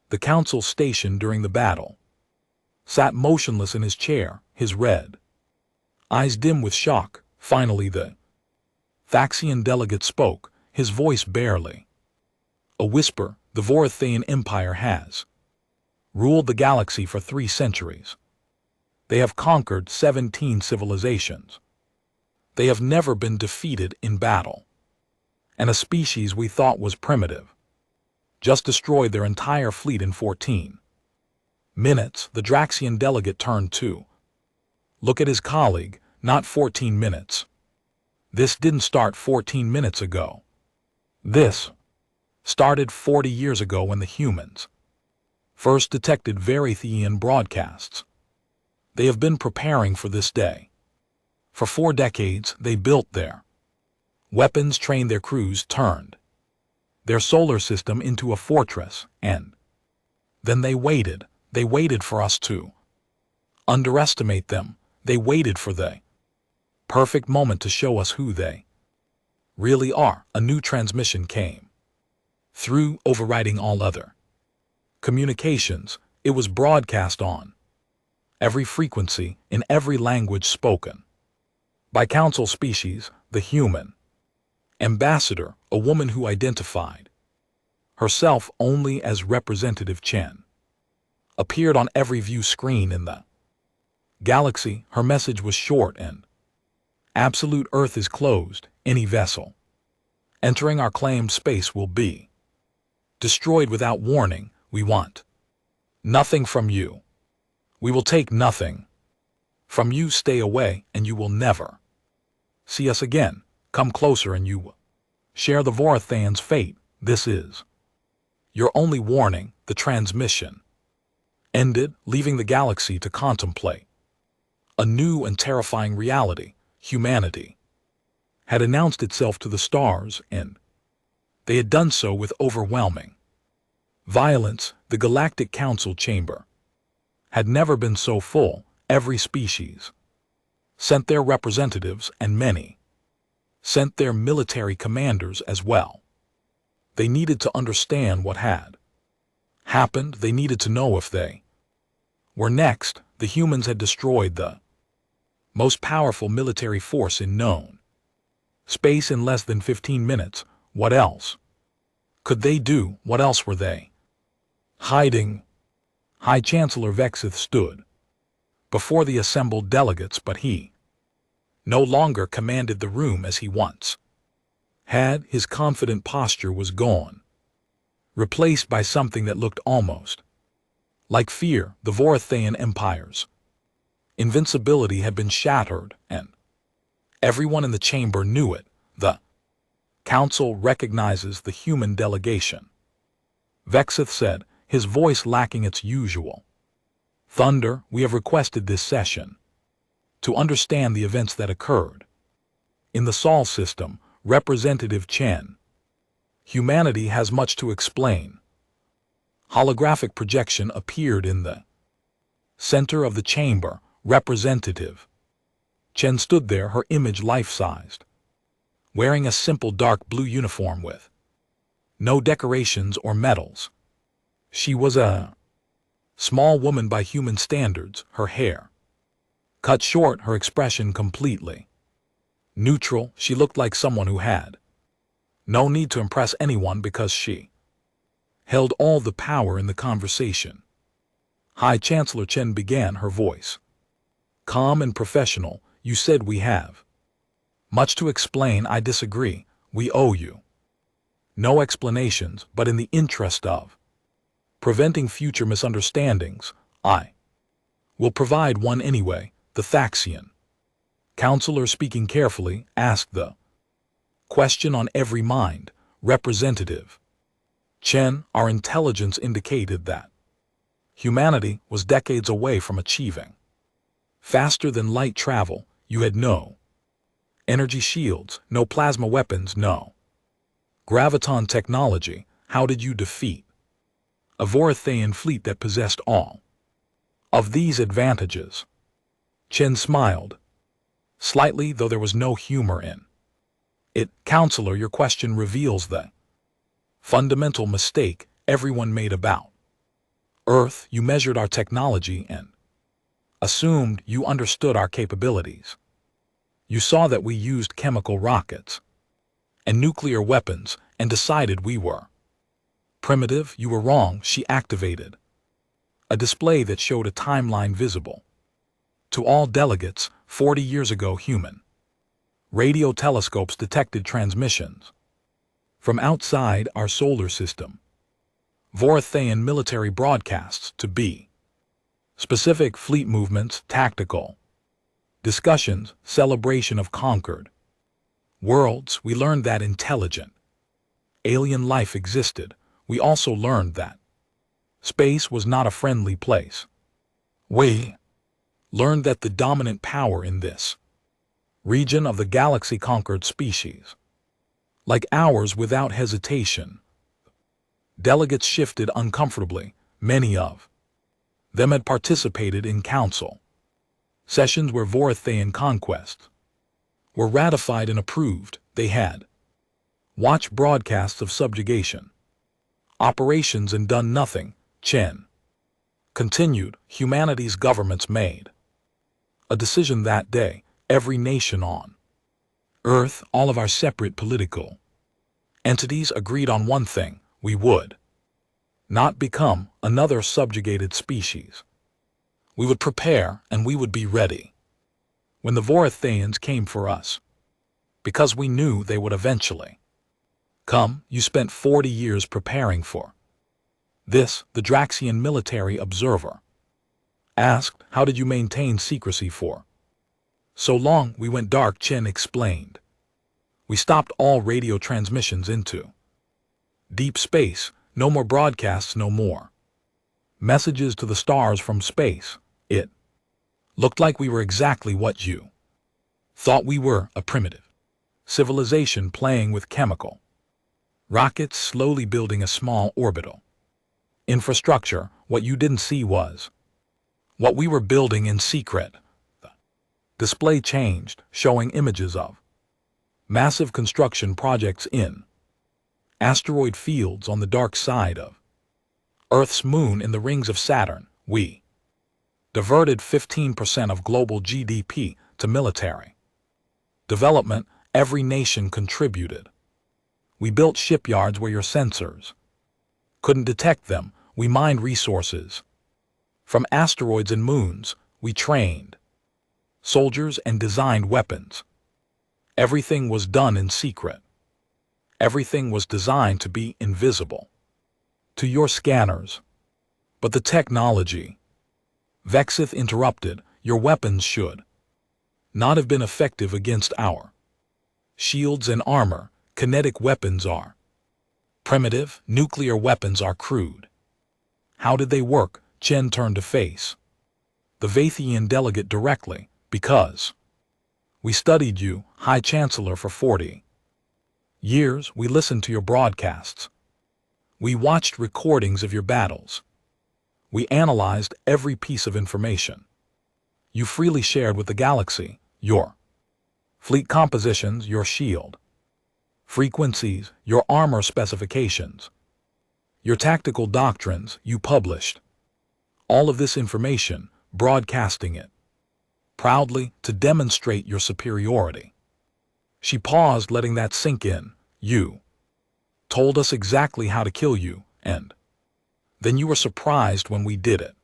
the council station during the battle, sat motionless in his chair, his red eyes dim with shock. Finally, the Thaxian delegate spoke, his voice barely a whisper. The Vorithian Empire has ruled the galaxy for 3 centuries. They have conquered 17 civilizations. They have never been defeated in battle. And a species we thought was primitive just destroyed their entire fleet in 14 minutes. The Draxian delegate turned to look at his colleague. Not 14 minutes. This didn't start 14 minutes ago. This started 40 years ago when the humans first detected Vorithian broadcasts. They have been preparing for this day. For 4 decades, they built their weapons, trained their crews, turned their solar system into a fortress, and then they waited. They waited for us to underestimate them. They waited for the perfect moment to show us who they really are. A new transmission came through, overriding all other communications. It was broadcast on every frequency, in every language spoken by council species. The human Ambassador, a woman who identified herself only as Representative Chen, appeared on every view screen in the galaxy. Her message was short and absolute: Earth is closed. Any vessel entering our claimed space will be destroyed without warning. We want nothing from you. We will take nothing from you. Stay away and you will never see us again. Come closer and you will share the Vorithian's fate. This is your only warning. The transmission ended, leaving the galaxy to contemplate a new and terrifying reality. Humanity had announced itself to the stars, and they had done so with overwhelming violence. The Galactic Council chamber had never been so full. Every species sent their representatives, and many sent their military commanders as well. They needed to understand what had happened. They needed to know if they were next. The humans had destroyed the most powerful military force in known space in less than 15 minutes. What else could they do? What else were they hiding? High Chancellor Vexith stood before the assembled delegates, but he no longer commanded the room as he once had. His confident posture was gone, replaced by something that looked almost like fear. The Vorithian Empire's invincibility had been shattered, and everyone in the chamber knew it. The Council recognizes the human delegation, Vexith said, his voice lacking its usual thunder. We have requested this session to understand the events that occurred in the Sol system. Representative Chen, humanity has much to explain. Holographic projection appeared in the center of the chamber. Representative Chen stood there, her image life-sized, wearing a simple dark blue uniform with no decorations or medals. She was a small woman by human standards, her hair cut short, her expression completely neutral. She looked like someone who had no need to impress anyone because she held all the power in the conversation. High Chancellor Chen began, her voice calm and professional. You said we have much to explain. I disagree. We owe you no explanations, but in the interest of preventing future misunderstandings, I will provide one anyway. The Thaxian Counselor, speaking carefully, asked the question on every mind. Representative Chen, our intelligence indicated that humanity was decades away from achieving faster than light travel. You had no energy shields, no plasma weapons, no graviton technology. How did you defeat a Vorithian fleet that possessed all of these advantages? Chen smiled slightly, though there was no humor in it. Counselor, your question reveals the fundamental mistake everyone made about Earth. You measured our technology and assumed you understood our capabilities. You saw that we used chemical rockets and nuclear weapons and decided we were primitive. You were wrong. She activated a display that showed a timeline visible to all delegates. 40 years ago, human radio telescopes detected transmissions from outside our solar system. Vorithian military broadcasts, to be specific, fleet movements, tactical discussions, celebration of conquered worlds. We learned that intelligent alien life existed. We also learned that space was not a friendly place. We learned that the dominant power in this region of the galaxy conquered species like ours without hesitation. Delegates shifted uncomfortably. Many of them had participated in council sessions where Vorithian conquests were ratified and approved. They had watched broadcasts of subjugation operations and done nothing. Chen continued. Humanity's governments made a decision that day. Every nation on Earth, all of our separate political entities agreed on one thing: we would not become another subjugated species. We would prepare and we would be ready when the Vorithians came for us, because we knew they would eventually come. You spent 40 years preparing for this, the Draxian military observer asked. How did you maintain secrecy for so long? We went dark, Chen explained. We stopped all radio transmissions into deep space. No more broadcasts, no more messages to the stars from space. It looked like we were exactly what you thought we were, a primitive civilization playing with chemical rockets, slowly building a small orbital infrastructure. What you didn't see was what we were building in secret. The display changed, showing images of massive construction projects in asteroid fields on the dark side of Earth's moon in the rings of Saturn. We diverted 15% of global GDP to military development. Every nation contributed. We built shipyards where your sensors couldn't detect them. We mined resources from asteroids and moons. We trained soldiers and designed weapons. Everything was done in secret. Everything was designed to be invisible to your scanners. But the technology, Vexith interrupted, your weapons should not have been effective against our shields and armor. Kinetic weapons are primitive, nuclear weapons are crude. How did they work? Chen turned to face the Vathian delegate directly. Because we studied you, High Chancellor, for 40 years. We listened to your broadcasts. We watched recordings of your battles. We analyzed every piece of information you freely shared with the galaxy, your fleet compositions, your shield frequencies, your armor specifications, your tactical doctrines. You published all of this information, broadcasting it proudly to demonstrate your superiority. She paused, letting that sink in. You told us exactly how to kill you, and then you were surprised when we did it.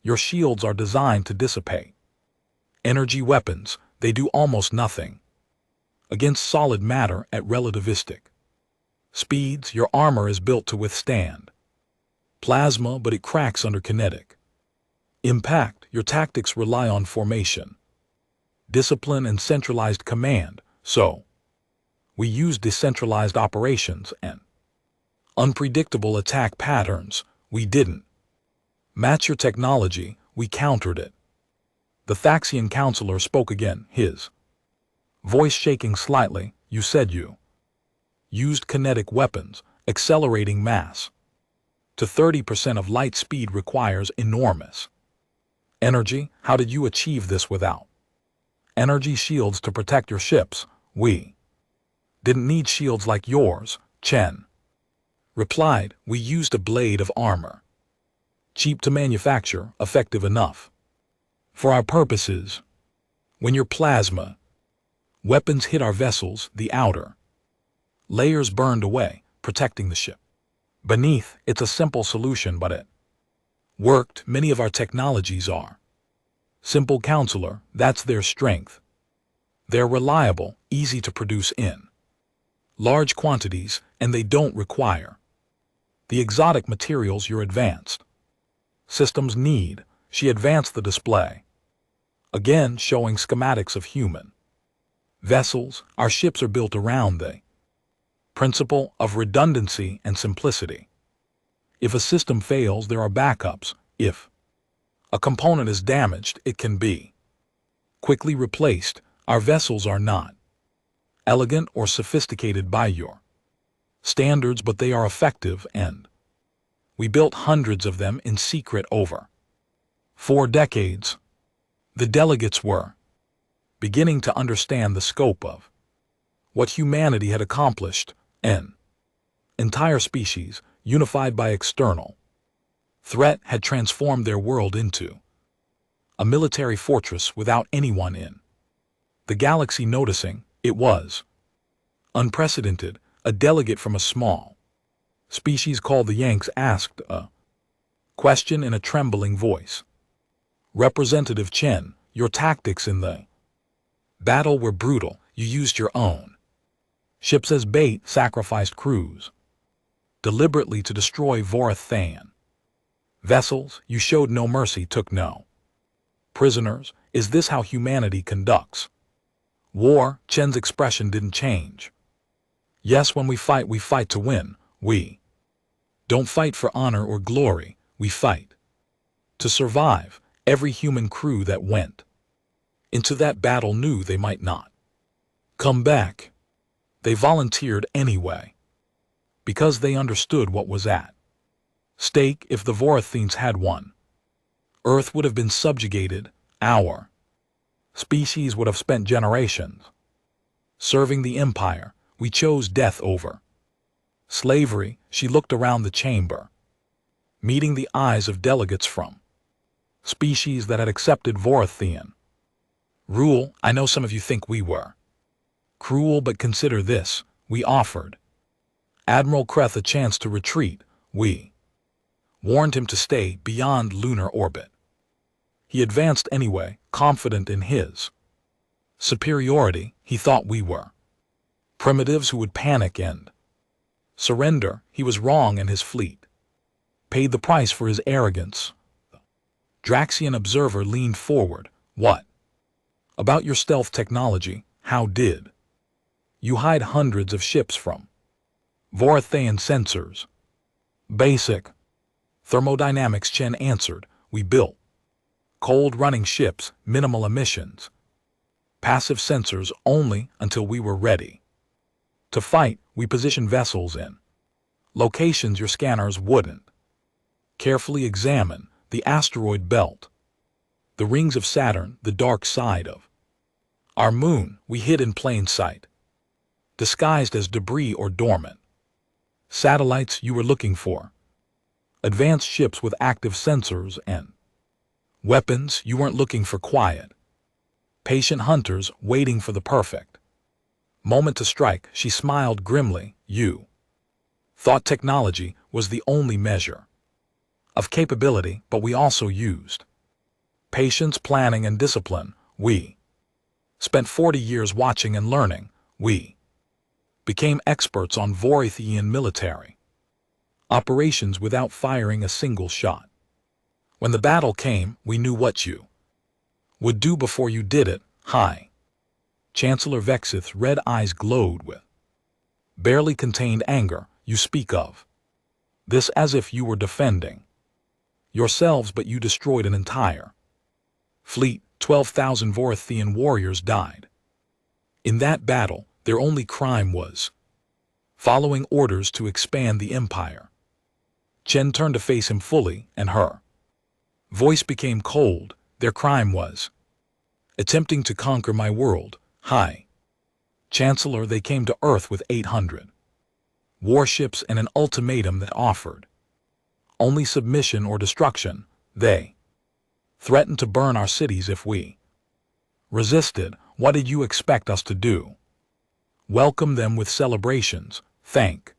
Your shields are designed to dissipate energy weapons. They do almost nothing against solid matter at relativistic speeds. Your armor is built to withstand plasma, but it cracks under kinetic impact. Your tactics rely on formation, discipline, and centralized command. So we use decentralized operations and unpredictable attack patterns. We didn't match your technology, we countered it. The Thaxian counselor spoke again, his voice shaking slightly. You said you used kinetic weapons, accelerating mass to 30% of light speed requires enormous energy. How did you achieve this without energy shields to protect your ships? We didn't need shields like yours, Chen replied. We used a blade of armor, cheap to manufacture, effective enough for our purposes. When your plasma weapons hit our vessels, the outer layers burned away, protecting the ship beneath. It's a simple solution, but it worked. Many of our technologies are simple, counselor. That's their strength. They're reliable, easy to produce in large quantities, and they don't require the exotic materials your advanced systems need. She advanced the display, again showing schematics of human vessels. Our ships are built around the principle of redundancy and simplicity. If a system fails, there are backups. If a component is damaged, it can be quickly replaced. Our vessels are not elegant or sophisticated by your standards, but they are effective, and we built hundreds of them in secret over 4 decades. The delegates were beginning to understand the scope of what humanity had accomplished. An entire species, unified by external threat, had transformed their world into a military fortress without anyone in the galaxy noticing. It was unprecedented. A delegate from a small species called the Yanks asked a question in a trembling voice. Representative Chen, your tactics in the battle were brutal. You used your own ships as bait, sacrificed crews deliberately to destroy Vorathan vessels. You showed no mercy, took no prisoners. Is this how humanity conducts war? Chen's expression didn't change. Yes, when we fight to win. We don't fight for honor or glory. We fight to survive. Every human crew that went into that battle knew they might not come back. They volunteered anyway, because they understood what was at stake. If the Vorathans had won, Earth would have been subjugated. Our species would have spent generations serving the Empire. We chose death over slavery. She looked around the chamber, meeting the eyes of delegates from species that had accepted Vorathian rule. I know some of you think we were cruel, but consider this. We offered Admiral Kreth a chance to retreat. We warned him to stay beyond lunar orbit. He advanced anyway, confident in his superiority. He thought we were primitives who would panic and surrender. He was wrong, and his fleet paid the price for his arrogance. The Draxian observer leaned forward. What about your stealth technology? How did you hide hundreds of ships from Vorathan sensors? Basic thermodynamics, Chen answered. We built cold-running ships, minimal emissions, passive sensors only until we were ready to fight. We positioned vessels in locations your scanners wouldn't carefully examine. The asteroid belt, the rings of Saturn, the dark side of our moon. We hid in plain sight, disguised as debris or dormant satellites. You were looking for advanced ships with active sensors and weapons. You weren't looking for quiet, patient hunters waiting for the perfect moment to strike. She smiled grimly. You thought technology was the only measure of capability, but we also used patience, planning, and discipline. We spent 40 years watching and learning. We became experts on Vorathian military operations without firing a single shot. When the battle came, we knew what you would do before you did it. High Chancellor Vexith's red eyes glowed with barely contained anger. You speak of this as if you were defending yourselves, but you destroyed an entire fleet. 12,000 Vorathian warriors died in that battle. Their only crime was following orders to expand the empire. Chen turned to face him fully, and her voice became cold. Their crime was attempting to conquer my world. High Chancellor, they came to Earth with 800 warships and an ultimatum that offered only submission or destruction. They threatened to burn our cities if we resisted. What did you expect us to do? Welcome them with celebrations, thank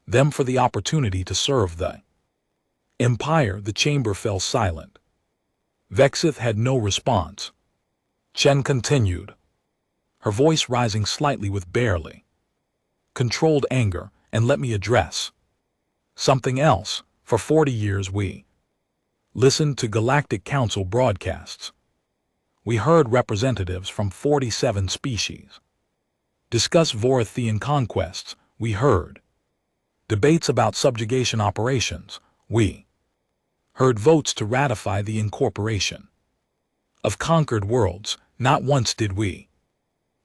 them for the opportunity to serve the Empire? The chamber fell silent. Vexith had no response. Chen continued, her voice rising slightly with barely controlled anger. And let me address something else. For 40 years we listened to Galactic Council broadcasts. We heard representatives from 47 species discuss Vorathian conquests. We heard debates about subjugation operations. We heard votes to ratify the incorporation of conquered worlds. Not once did we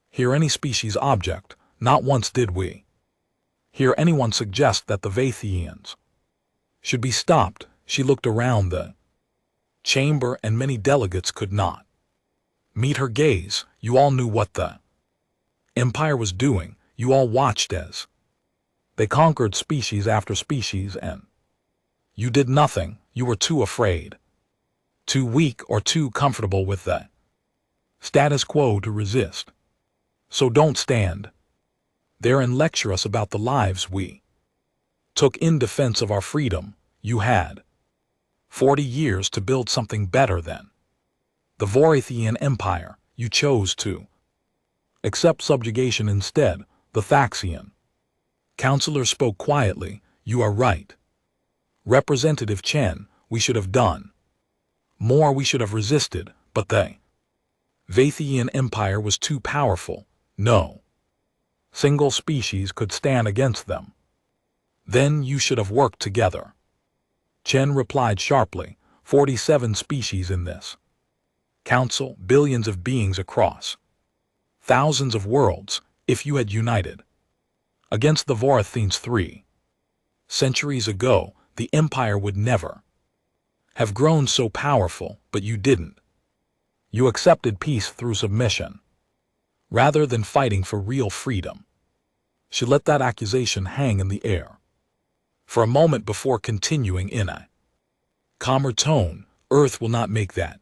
hear any species object. Not once did we hear anyone suggest that the Vathians should be stopped. She looked around the chamber, and many delegates could not meet her gaze. You all knew what the Empire was doing. You all watched as they conquered species after species, and you did nothing. You were too afraid, too weak, or too comfortable with the status quo to resist. So don't stand there and lecture us about the lives we took in defense of our freedom. You had 40 years to build something better than the Vorithian Empire. You chose to accept subjugation instead. The Thaxian counselor spoke quietly. You are right, Representative Chen. We should have done more. We should have resisted, but the Vathian Empire was too powerful. No single species could stand against them. Then you should have worked together. Chen replied sharply. 47 species in this council, billions of beings across thousands of worlds. If you had united against the Vorithians 3 centuries ago, the empire would never have grown so powerful, but you didn't. You accepted peace through submission, rather than fighting for real freedom. She let that accusation hang in the air for a moment before continuing in a calmer tone. Earth will not make that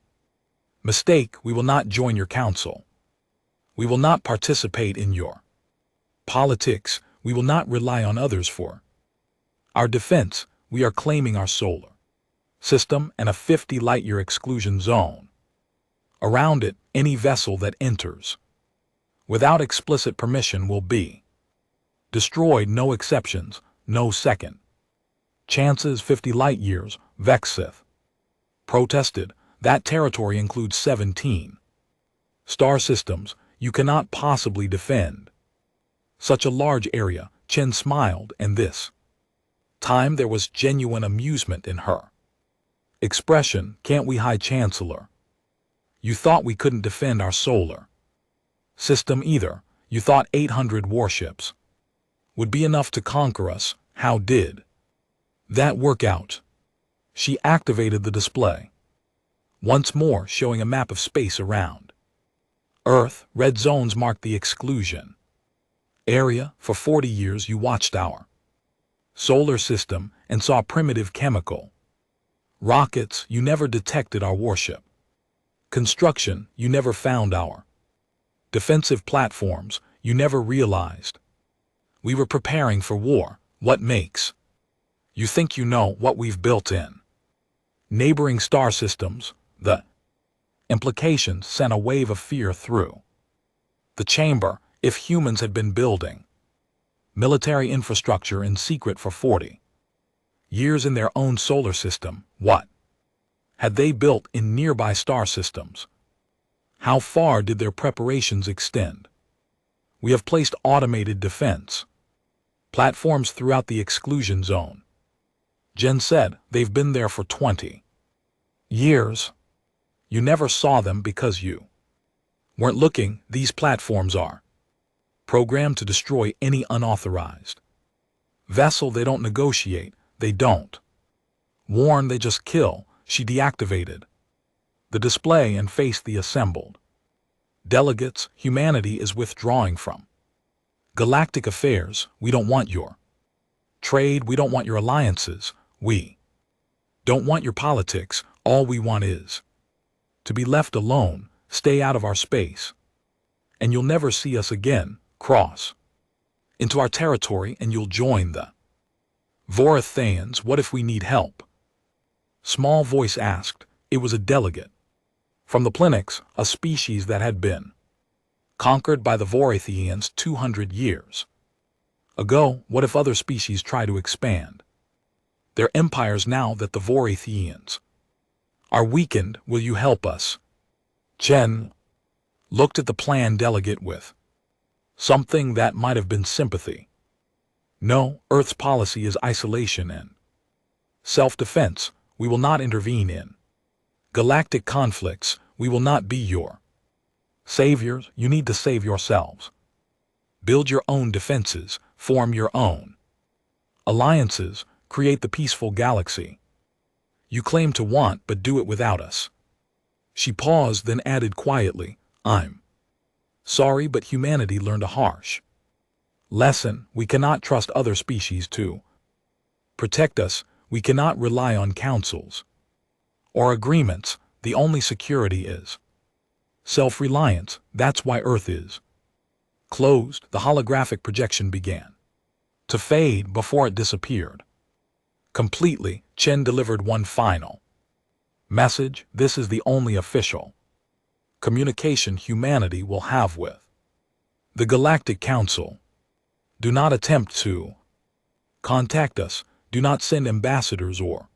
mistake. We will not join your council. We will not participate in your politics. We will not rely on others for our defense. We are claiming our solar system and a 50 light-year exclusion zone. Around it, any vessel that enters without explicit permission will be destroyed. No exceptions, no second chances. 50 light-years, Vexith protested. That territory includes 17 star systems. You cannot possibly defend such a large area. Chen smiled, and this time there was genuine amusement in her expression. Can't we, High Chancellor? You thought we couldn't defend our solar system either. You thought 800 warships would be enough to conquer us. How did that work out? She activated the display once more, showing a map of space around Earth. Red zones marked the exclusion area. For 40 years you watched our solar system and saw primitive chemical rockets. You never detected our warship construction. You never found our defensive platforms. You never realized we were preparing for war. What makes you think you know what we've built in neighboring star systems? The implications sent a wave of fear through the chamber. If humans had been building military infrastructure in secret for 40 years in their own solar system, what had they built in nearby star systems? How far did their preparations extend? We have placed automated defense platforms throughout the exclusion zone. Jen said. They've been there for 20 years. You never saw them because you weren't looking. These platforms are programmed to destroy any unauthorized vessel. They don't negotiate. They don't warn. They just kill. She deactivated the display and faced the assembled delegates. Humanity is withdrawing from galactic affairs. We don't want your trade. We don't want your alliances. We don't want your politics. All we want is to be left alone. Stay out of our space, and you'll never see us again. Cross into our territory and you'll join the Vorithians. What if we need help? Small voice asked. It was a delegate from the Plinix, a species that had been conquered by the Vorithians 200 years ago. What if other species try to expand their empires now that the Vorithians are weakened? Will you help us? Chen looked at the planned delegate with something that might have been sympathy. No, Earth's policy is isolation and self-defense. We will not intervene in galactic conflicts. We will not be your saviors. You need to save yourselves. Build your own defenses. Form your own alliances. Create the peaceful galaxy you claim to want, but do it without us. She paused, then added quietly, I'm sorry, but humanity learned a harsh lesson. We cannot trust other species to protect us. We cannot rely on councils or agreements. The only security is self-reliance. That's why Earth is Closed, the holographic projection began to fade before it disappeared. Completely, Chen delivered one final message. This is the only official communication humanity will have with the Galactic Council. Do not attempt to contact us. Do not send ambassadors or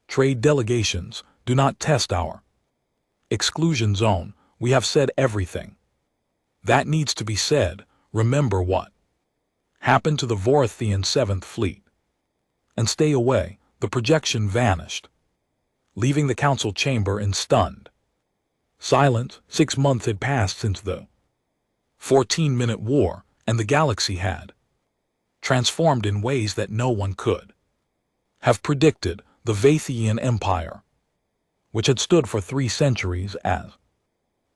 trade delegations. Do not test our exclusion zone. We have said everything that needs to be said. Remember what happened to the Vorithian 7th Fleet. And stay away. The projection vanished, leaving the council chamber in stunned silence. 6 months had passed since the 14-minute war, and the galaxy had transformed in ways that no one could have predicted. The Vathian Empire, which had stood for 3 centuries as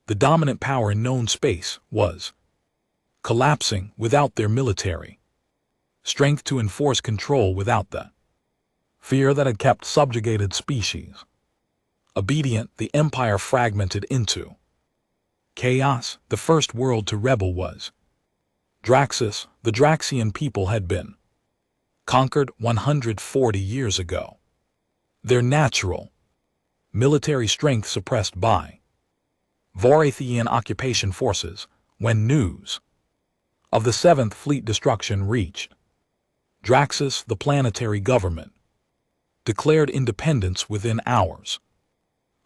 the dominant power in known space, was collapsing without their military strength to enforce control, without the fear that had kept subjugated species obedient. The empire fragmented into chaos. The first world to rebel was Draxus. The Draxian people had been conquered 140 years ago. Their natural military strength suppressed by Vorithian occupation forces. When news of the 7th Fleet destruction reached Draxus, the planetary government declared independence within hours.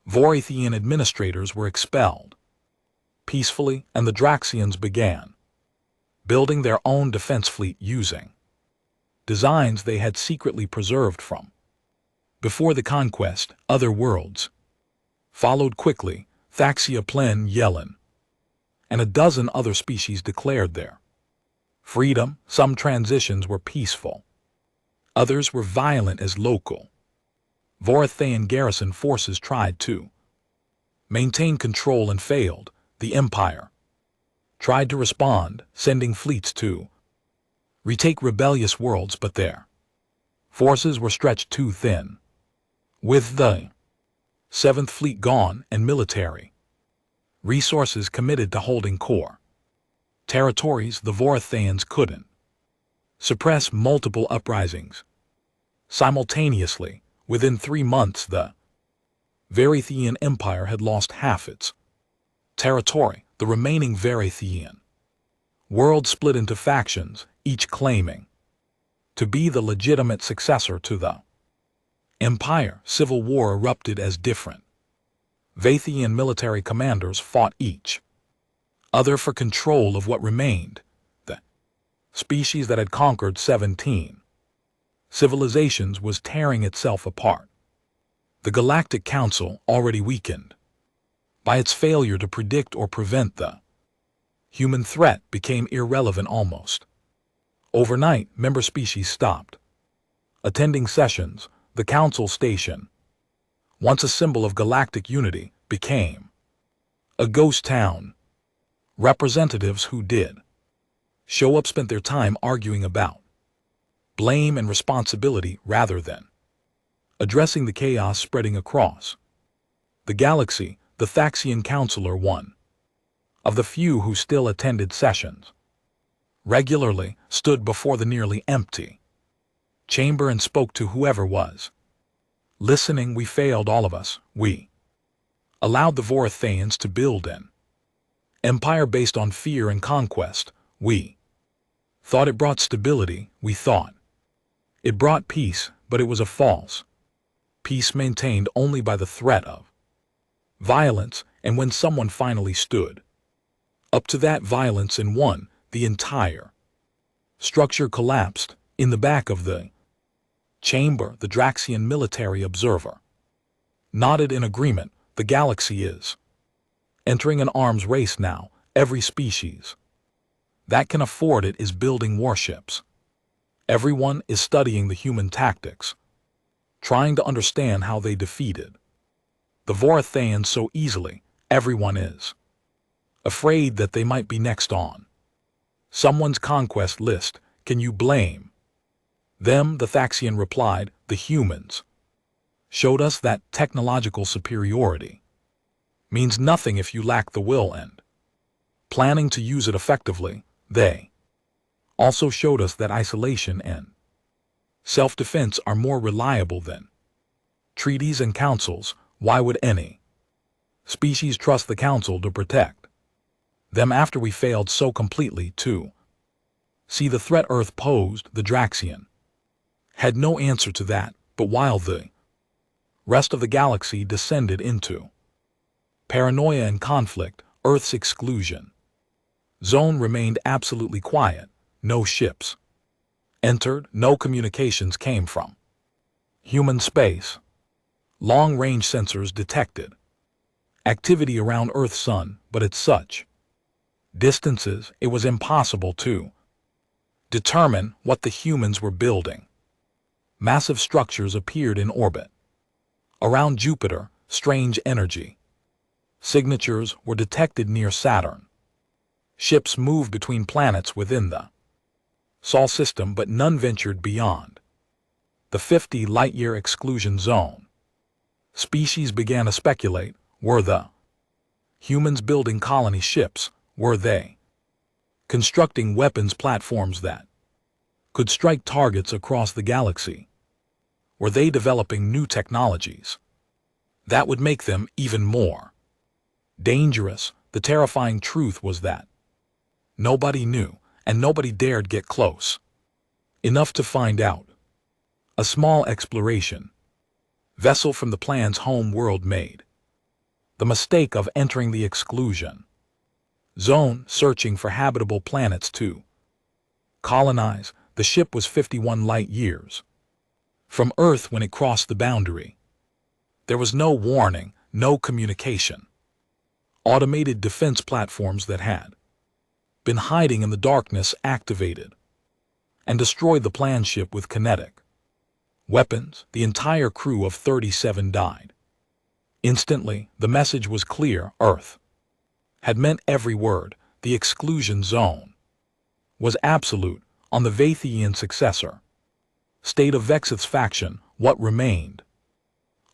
Vorithian administrators were expelled peacefully, and the Draxians began building their own defense fleet using designs they had secretly preserved from before the conquest. Other worlds followed quickly. Thaxia, Plen, Yellen, and a dozen other species declared their freedom. Some transitions were peaceful, others were violent as local Vorithian garrison forces tried to maintain control and failed. The Empire tried to respond, sending fleets to retake rebellious worlds, but their forces were stretched too thin. With the 7th Fleet gone and military resources committed to holding core territories, the Vorithians couldn't suppress multiple uprisings simultaneously. Within 3 months, the Varithian Empire had lost half its territory. The remaining Varithian world split into factions, each claiming to be the legitimate successor to the Empire. Civil war erupted as different Vathian military commanders fought each other for control of what remained, the species that had conquered 17 civilizations was tearing itself apart. The Galactic Council, already weakened by its failure to predict or prevent the human threat, became irrelevant almost overnight. Member species stopped attending sessions. The Council Station, once a symbol of galactic unity, became a ghost town. Representatives who did show up spent their time arguing about blame and responsibility rather than addressing the chaos spreading across the galaxy. The Thaxian counselor, one of the few who still attended sessions regularly, stood before the nearly empty chamber and spoke to whoever was listening. We failed, all of us. We allowed the Vorithians to build an empire based on fear and conquest. We thought it brought stability. We thought it brought peace, but it was a false peace maintained only by the threat of violence. And when someone finally stood up to that violence and won, the entire structure collapsed. In the back of the chamber, the Draxian military observer nodded in agreement. The galaxy is entering an arms race now. Every species that can afford it is building warships. Everyone is studying the human tactics, trying to understand how they defeated the Vorithians so easily. Everyone is afraid that they might be next on someone's conquest list. Can you blame them? The Thaxian replied. The humans showed us that technological superiority means nothing if you lack the will and Planning to use it effectively, they also showed us that isolation and self-defense are more reliable than treaties and councils. Why would any species trust the council to protect them after we failed so completely to see the threat Earth posed? The Draxian had no answer to that, but while the rest of the galaxy descended into paranoia and conflict, Earth's exclusion zone remained absolutely quiet. No ships entered, no communications came from human space. Long-range sensors detected activity around Earth's sun, but at such distances it was impossible to determine what the humans were building. Massive structures appeared in orbit around Jupiter. Strange energy signatures were detected near Saturn. Ships moved between planets within the Sol system, but none ventured beyond the 50 light-year exclusion zone. Species began to speculate, were the humans building colony ships? Were they constructing weapons platforms that could strike targets across the galaxy? Were they developing new technologies that would make them even more dangerous? The terrifying truth was that nobody knew, and nobody dared get close enough to find out. A small exploration vessel from the plan's home world made the mistake of entering the exclusion zone, searching for habitable planets to colonize. The ship was 51 light years from Earth when it crossed the boundary. There was no warning, no communication. Automated defense platforms that had been hiding in the darkness activated and destroyed the planned ship with kinetic weapons. The entire crew of 37 died instantly. The message was clear. Earth had meant every word. The exclusion zone was absolute. On the Vathian successor state of Vexith's faction, what remained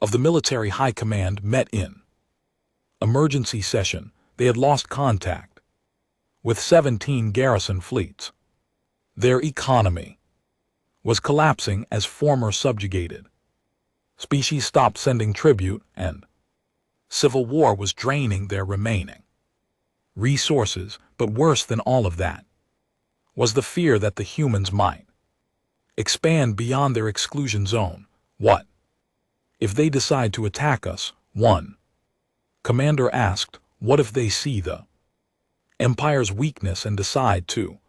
of the military high command met in emergency session. They had lost contact with 17 garrison fleets. Their economy was collapsing as former subjugated species stopped sending tribute, and civil war was draining their remaining resources. But worse than all of that was the fear that the humans might expand beyond their exclusion zone. What if they decide to attack us? One commander asked. What if they see the Empire's weakness and decide to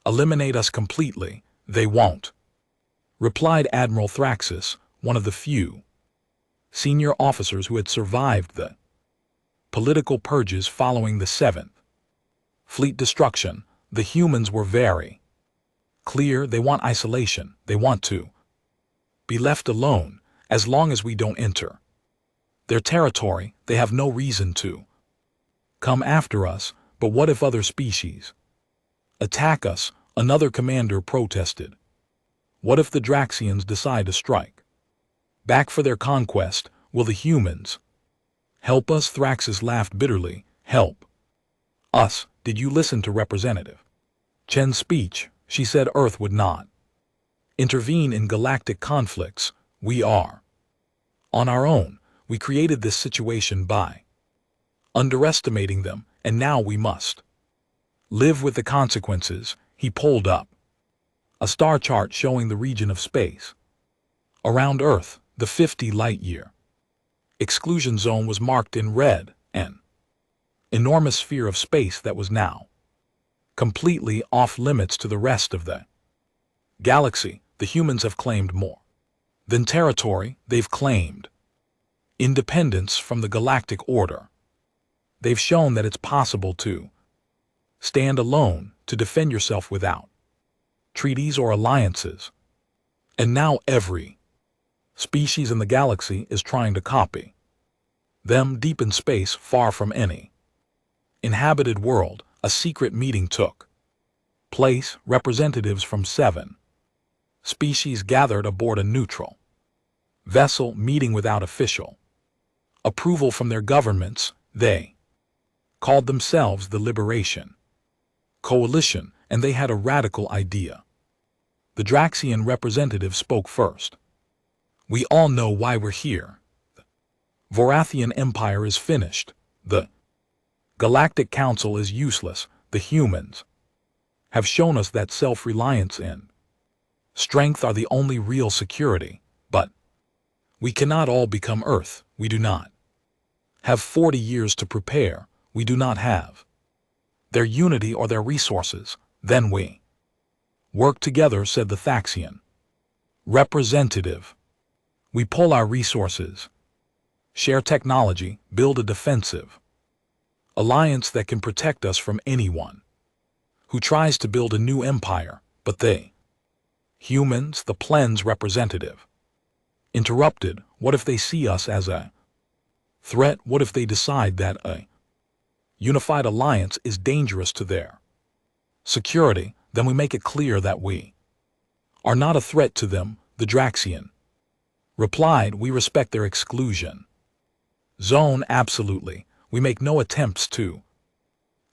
eliminate us completely? They won't, replied Admiral Thraxis, one of the few senior officers who had survived the political purges following the 7th Fleet destruction. The humans were very clear. They want isolation. They want to be left alone. As long as we don't enter their territory, they have no reason to come after us. But what if other species attack us? Another commander protested. What if the Draxians decide to strike back for their conquest? Will the humans help us? Thraxis laughed bitterly. Help us? Did you listen to Representative Chen's speech? She said Earth would not intervene in galactic conflicts. We are on our own. We created this situation by underestimating them, and now we must live with the consequences. He pulled up a star chart showing the region of space around Earth. The 50 light-year exclusion zone was marked in red, an enormous sphere of space that was now completely off limits to the rest of the galaxy. The humans have claimed more than territory. They've claimed independence from the galactic order. They've shown that it's possible to stand alone, to defend yourself without treaties or alliances. And now every species in the galaxy is trying to copy them. Deep in space, far from any inhabited world, a secret meeting took place. Representatives from 7 species gathered aboard a neutral vessel, meeting without official approval from their governments. They called themselves the Liberation Coalition, and they had a radical idea. The Draxian representative spoke first. "We all know why we're here. The Vorathian Empire is finished. The Galactic Council is useless. The humans have shown us that self-reliance and strength are the only real security, but we cannot all become Earth. We do not have 40 years to prepare. We do not have their unity or their resources. Then we work together," said the Thaxian representative. "We pull our resources, share technology, build a defensive alliance that can protect us from anyone who tries to build a new empire." But they, humans, the Plen's representative, interrupted. "What if they see us as a threat? What if they decide that a unified alliance is dangerous to their security? Then we make it clear that we are not a threat to them." The Draxian replied. "We respect their exclusion zone, absolutely. We make no attempts to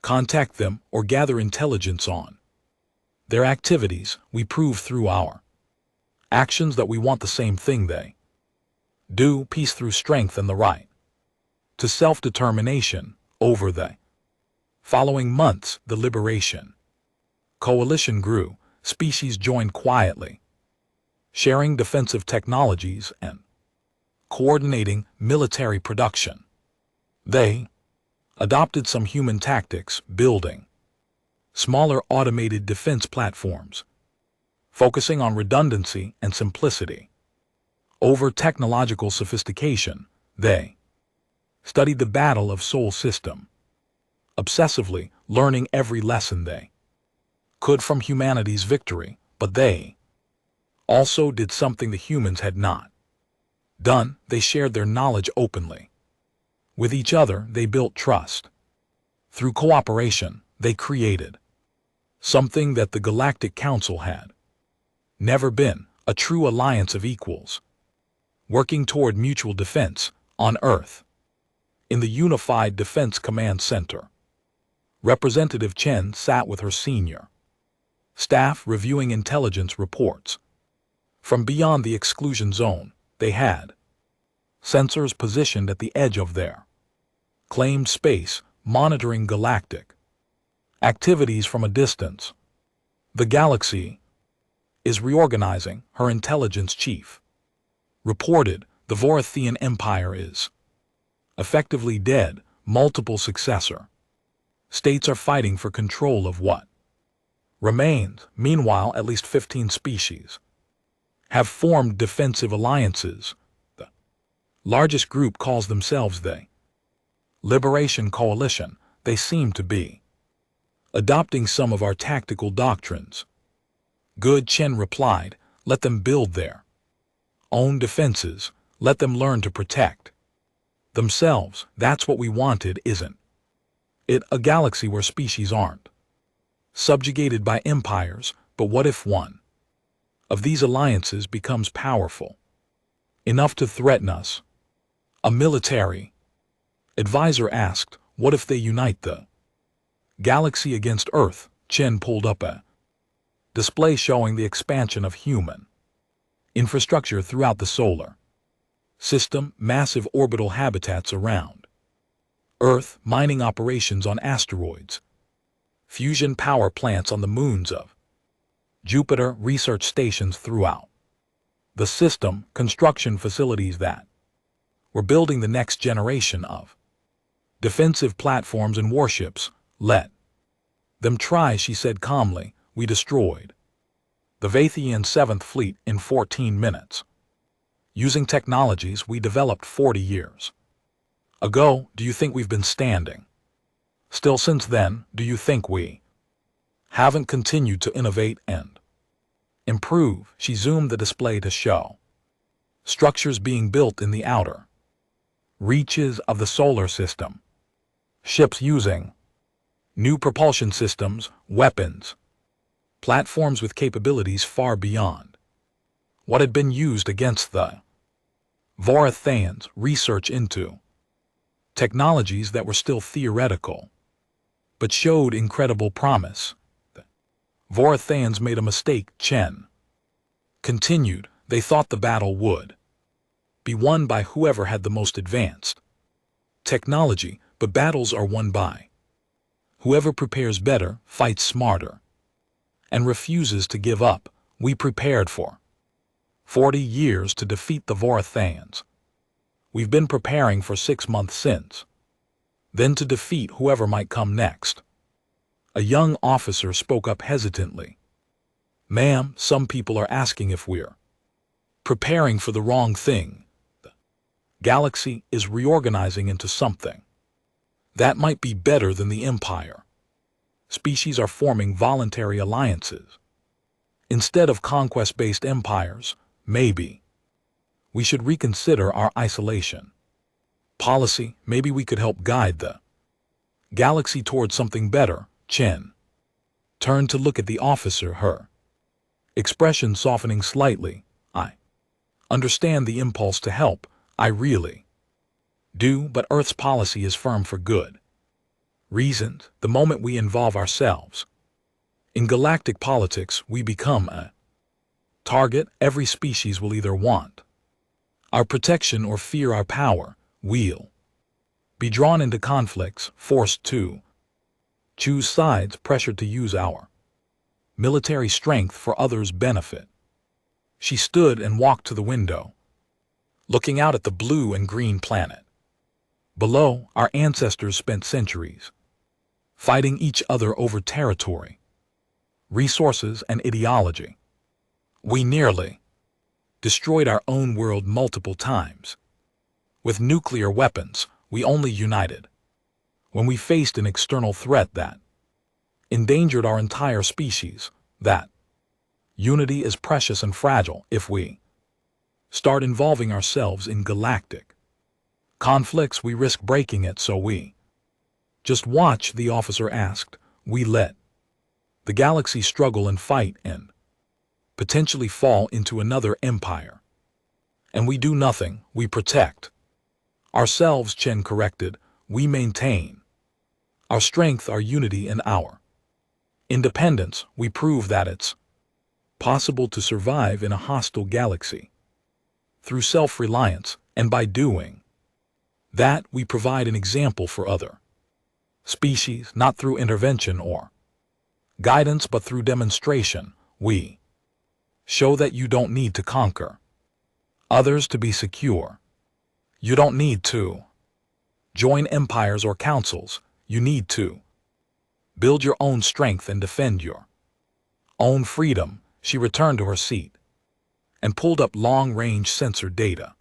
contact them or gather intelligence on their activities. We prove through our actions that we want the same thing they do: peace through strength and the right to self-determination." Over the following months, the Liberation Coalition grew. Species joined quietly, sharing defensive technologies and coordinating military production. They adopted some human tactics, building smaller automated defense platforms, focusing on redundancy and simplicity. Over technological sophistication, they studied the battle of Sol system, obsessively learning every lesson they could from humanity's victory. But they also did something the humans had not done. They shared their knowledge openly. With each other, they built trust. Through cooperation, they created something that the Galactic Council had never been: a true alliance of equals, working toward mutual defense on Earth. In the Unified Defense Command Center, Representative Chen sat with her senior staff reviewing intelligence reports. From beyond the exclusion zone, they had sensors positioned at the edge of their claimed space, monitoring galactic activities from a distance. "The galaxy is reorganizing," her intelligence chief reported. "The Vorathian Empire is effectively dead. Multiple successor states are fighting for control of what remains. Meanwhile, at least 15 species have formed defensive alliances. The largest group calls themselves the Liberation Coalition. They seem to be adopting some of our tactical doctrines." "Good," Chen replied. "Let them build their own defenses. Let them learn to protect themselves. That's what we wanted, isn't it? A galaxy where species aren't subjugated by empires. But what if one of these alliances becomes powerful enough to threaten us?" A military advisor asked. "What if they unite the galaxy against Earth?" Chen pulled up a display showing the expansion of human infrastructure throughout the solar system, massive orbital habitats around Earth, mining operations on asteroids, fusion power plants on the moons of Jupiter, research stations throughout the system, construction facilities that were building the next generation of defensive platforms and warships. "Let them try," she said calmly. "We destroyed the Vathian 7th Fleet in 14 minutes, using technologies we developed 40 years ago. Do you think we've been standing still since then? Do you think we haven't continued to innovate and improve?" She zoomed the display to show structures being built in the outer reaches of the solar system, ships using new propulsion systems, weapons, platforms with capabilities far beyond what had been used against the Vorathians, research into technologies that were still theoretical but showed incredible promise. The Vorathans made a mistake, Chen continued. They thought the battle would be won by whoever had the most advanced technology, but battles are won by whoever prepares better, fights smarter, and refuses to give up. We prepared for 40 years to defeat the Vorathans. We've been preparing for 6 months since then to defeat whoever might come next. A young officer spoke up hesitantly. Ma'am, some people are asking if we're preparing for the wrong thing. The galaxy is reorganizing into something that might be better than the Empire. Species are forming voluntary alliances. Instead of conquest-based empires, maybe we should reconsider our isolation policy. Maybe we could help guide the galaxy towards something better. Chen turned to look at the officer, her expression softening slightly. I understand the impulse to help. I really do, but Earth's policy is firm for good reasons. The moment we involve ourselves in galactic politics, we become a target. Every species will either want our protection or fear our power. We'll be drawn into conflicts, forced to choose sides, pressured to use our military strength for others' benefit. She stood and walked to the window, looking out at the blue and green planet. Below, our ancestors spent centuries fighting each other over territory, resources, and ideology. We nearly destroyed our own world multiple times. With nuclear weapons, we only united when we faced an external threat that endangered our entire species. That unity is precious and fragile. If we start involving ourselves in galactic conflicts, we risk breaking it. So we just watch, the officer asked. We let the galaxy struggle and fight and potentially fall into another empire. And we do nothing. We protect ourselves, Chen corrected. We maintain our strength, our unity, and our independence. We prove that it's possible to survive in a hostile galaxy through self-reliance, and by doing that, we provide an example for other species, not through intervention or guidance, but through demonstration. We show that you don't need to conquer others to be secure. You don't need to join empires or councils. You need to build your own strength and defend your own freedom. She returned to her seat and pulled up long-range sensor data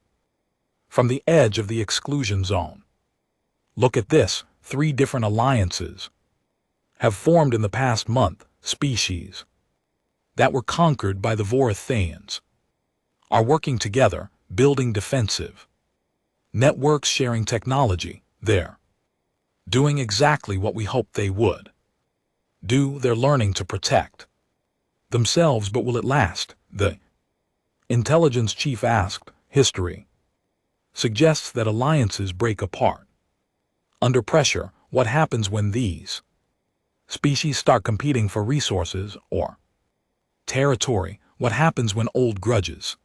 from the edge of the exclusion zone. Look at this. 3 different alliances have formed in the past month. Species that were conquered by the Vorathans are working together, building defensive networks, sharing technology. They're doing exactly what we hoped they would do. They're learning to protect themselves. But will it last? The intelligence chief asked. History suggests that alliances break apart under pressure. What happens when these species start competing for resources or territory? What happens when old grudges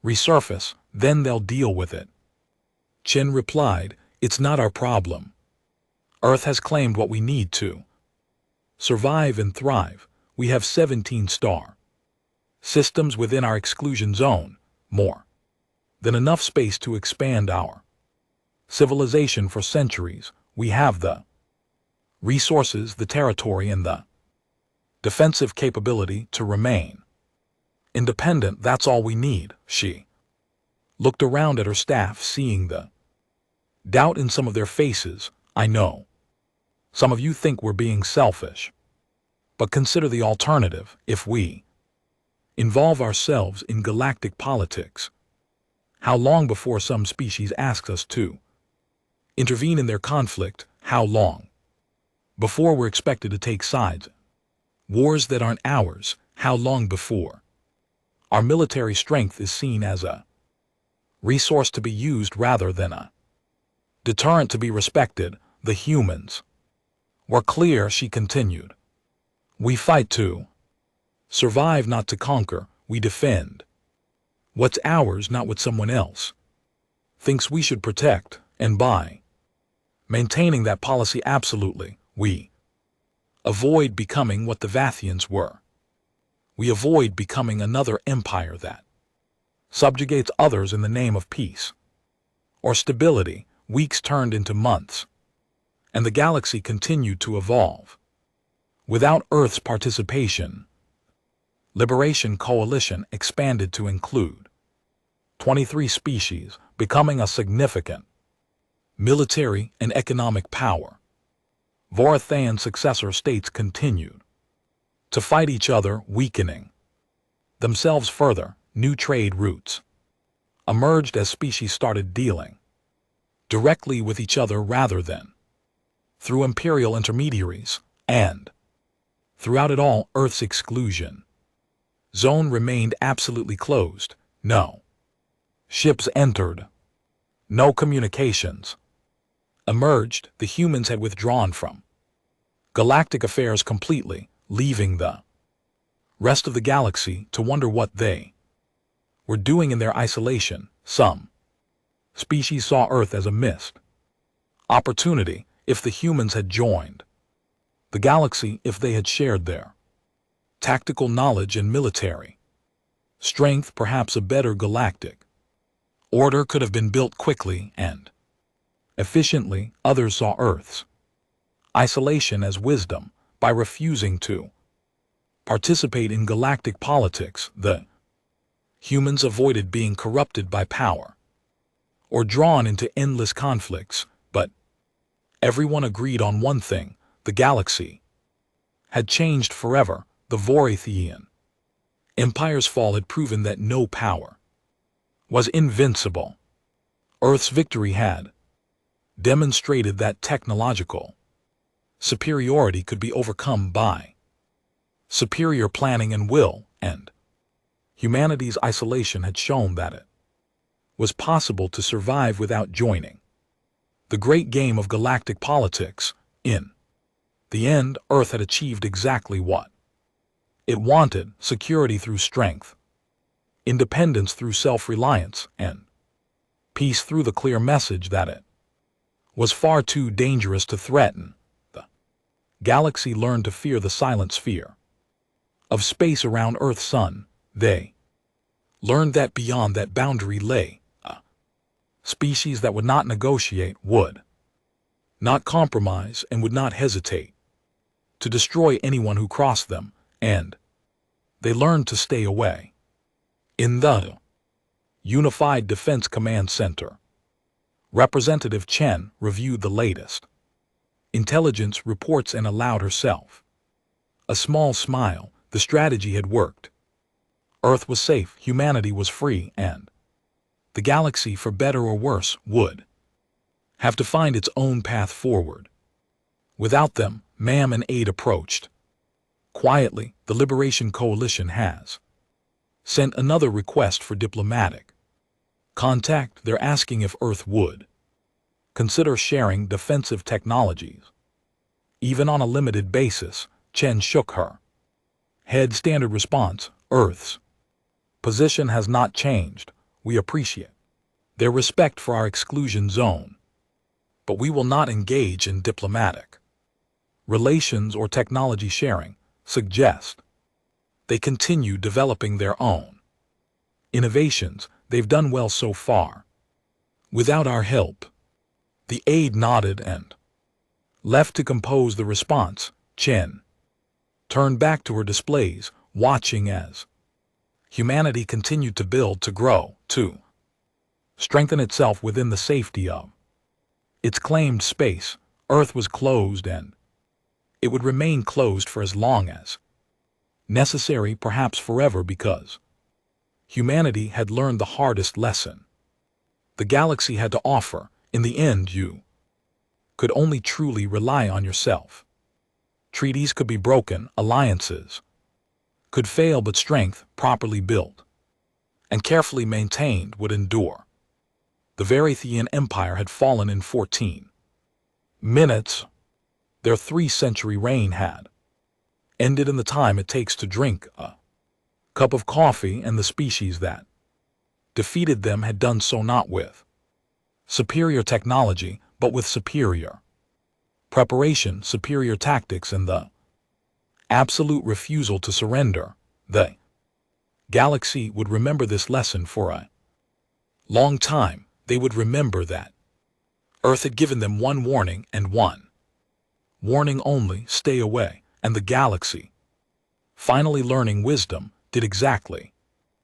resurface? Then they'll deal with it. Chen replied, it's not our problem. Earth has claimed what we need to survive and thrive. We have 17 star systems within our exclusion zone, more than enough space to expand our civilization for centuries. We have the resources, the territory, and the defensive capability to remain independent. That's all we need. She looked around at her staff, seeing the doubt in some of their faces. I know some of you think we're being selfish, but consider the alternative. If we involve ourselves in galactic politics, how long before some species asks us to intervene in their conflict? How long before we're expected to take sides? Wars that aren't ours. How long before our military strength is seen as a resource to be used rather than a deterrent to be respected? The humans were clear, she continued. We fight to survive, not to conquer. We defend what's ours, not what someone else thinks we should protect. And by maintaining that policy absolutely, we avoid becoming what the Vathians were. We avoid becoming another empire that subjugates others in the name of peace or stability. Weeks turned into months, and the galaxy continued to evolve. Without Earth's participation, Liberation Coalition expanded to include 23 species, becoming a significant military and economic power. Vorithian successor states continued to fight each other, weakening themselves further. New trade routes emerged as species started dealing directly with each other rather than through imperial intermediaries, and throughout it all, Earth's exclusion zone remained absolutely closed. No ships entered, no communications emerged. The humans had withdrawn from galactic affairs completely, leaving the rest of the galaxy to wonder what they were doing in their isolation. Some species saw Earth as a missed opportunity if the humans had joined the galaxy, if they had shared their tactical knowledge and military strength. Perhaps a better galactic order could have been built quickly and efficiently. Others saw Earth's isolation as wisdom. By refusing to participate in galactic politics, the humans avoided being corrupted by power or drawn into endless conflicts. But everyone agreed on one thing: the galaxy had changed forever. The Vorithian Empire's fall had proven that no power was invincible. Earth's victory had demonstrated that technological superiority could be overcome by superior planning and will, and humanity's isolation had shown that it was possible to survive without joining the great game of galactic politics. In the end, Earth had achieved exactly what it wanted: security through strength, independence through self-reliance, and peace through the clear message that it was far too dangerous to threaten. The galaxy learned to fear the silent sphere of space around Earth's sun. They learned that beyond that boundary lay a species that would not negotiate, would not compromise, and would not hesitate to destroy anyone who crossed them. And they learned to stay away. In the Unified Defense Command Center, Representative Chen reviewed the latest intelligence reports and allowed herself a small smile. The strategy had worked. Earth was safe, humanity was free, and the galaxy, for better or worse, would have to find its own path forward. Without them, Ma'am and Aid approached quietly. The Liberation Coalition has sent another request for diplomatic contact. They're asking if Earth would consider sharing defensive technologies, even on a limited basis. Chen shook her head. Standard response: Earth's position has not changed. We appreciate their respect for our exclusion zone, but we will not engage in diplomatic relations or technology sharing. Suggest they continue developing their own innovations. They've done well so far without our help. The aide nodded and left to compose the response. Chen turned back to her displays, watching as humanity continued to build, to grow, to strengthen itself within the safety of its claimed space. Earth was closed, and it would remain closed for as long as necessary, perhaps forever, because humanity had learned the hardest lesson the galaxy had to offer. In the end, you could only truly rely on yourself. Treaties could be broken, alliances could fail, but strength, properly built and carefully maintained, would endure. The Varithian Empire had fallen in 14 minutes. Their 3-century reign had ended in the time it takes to drink a cup of coffee, and the species that defeated them had done so not with superior technology, but with superior preparation, superior tactics, and the absolute refusal to surrender. The galaxy would remember this lesson for a long time. They would remember that Earth had given them one warning, and one warning only: stay away. And the galaxy, finally learning wisdom, did exactly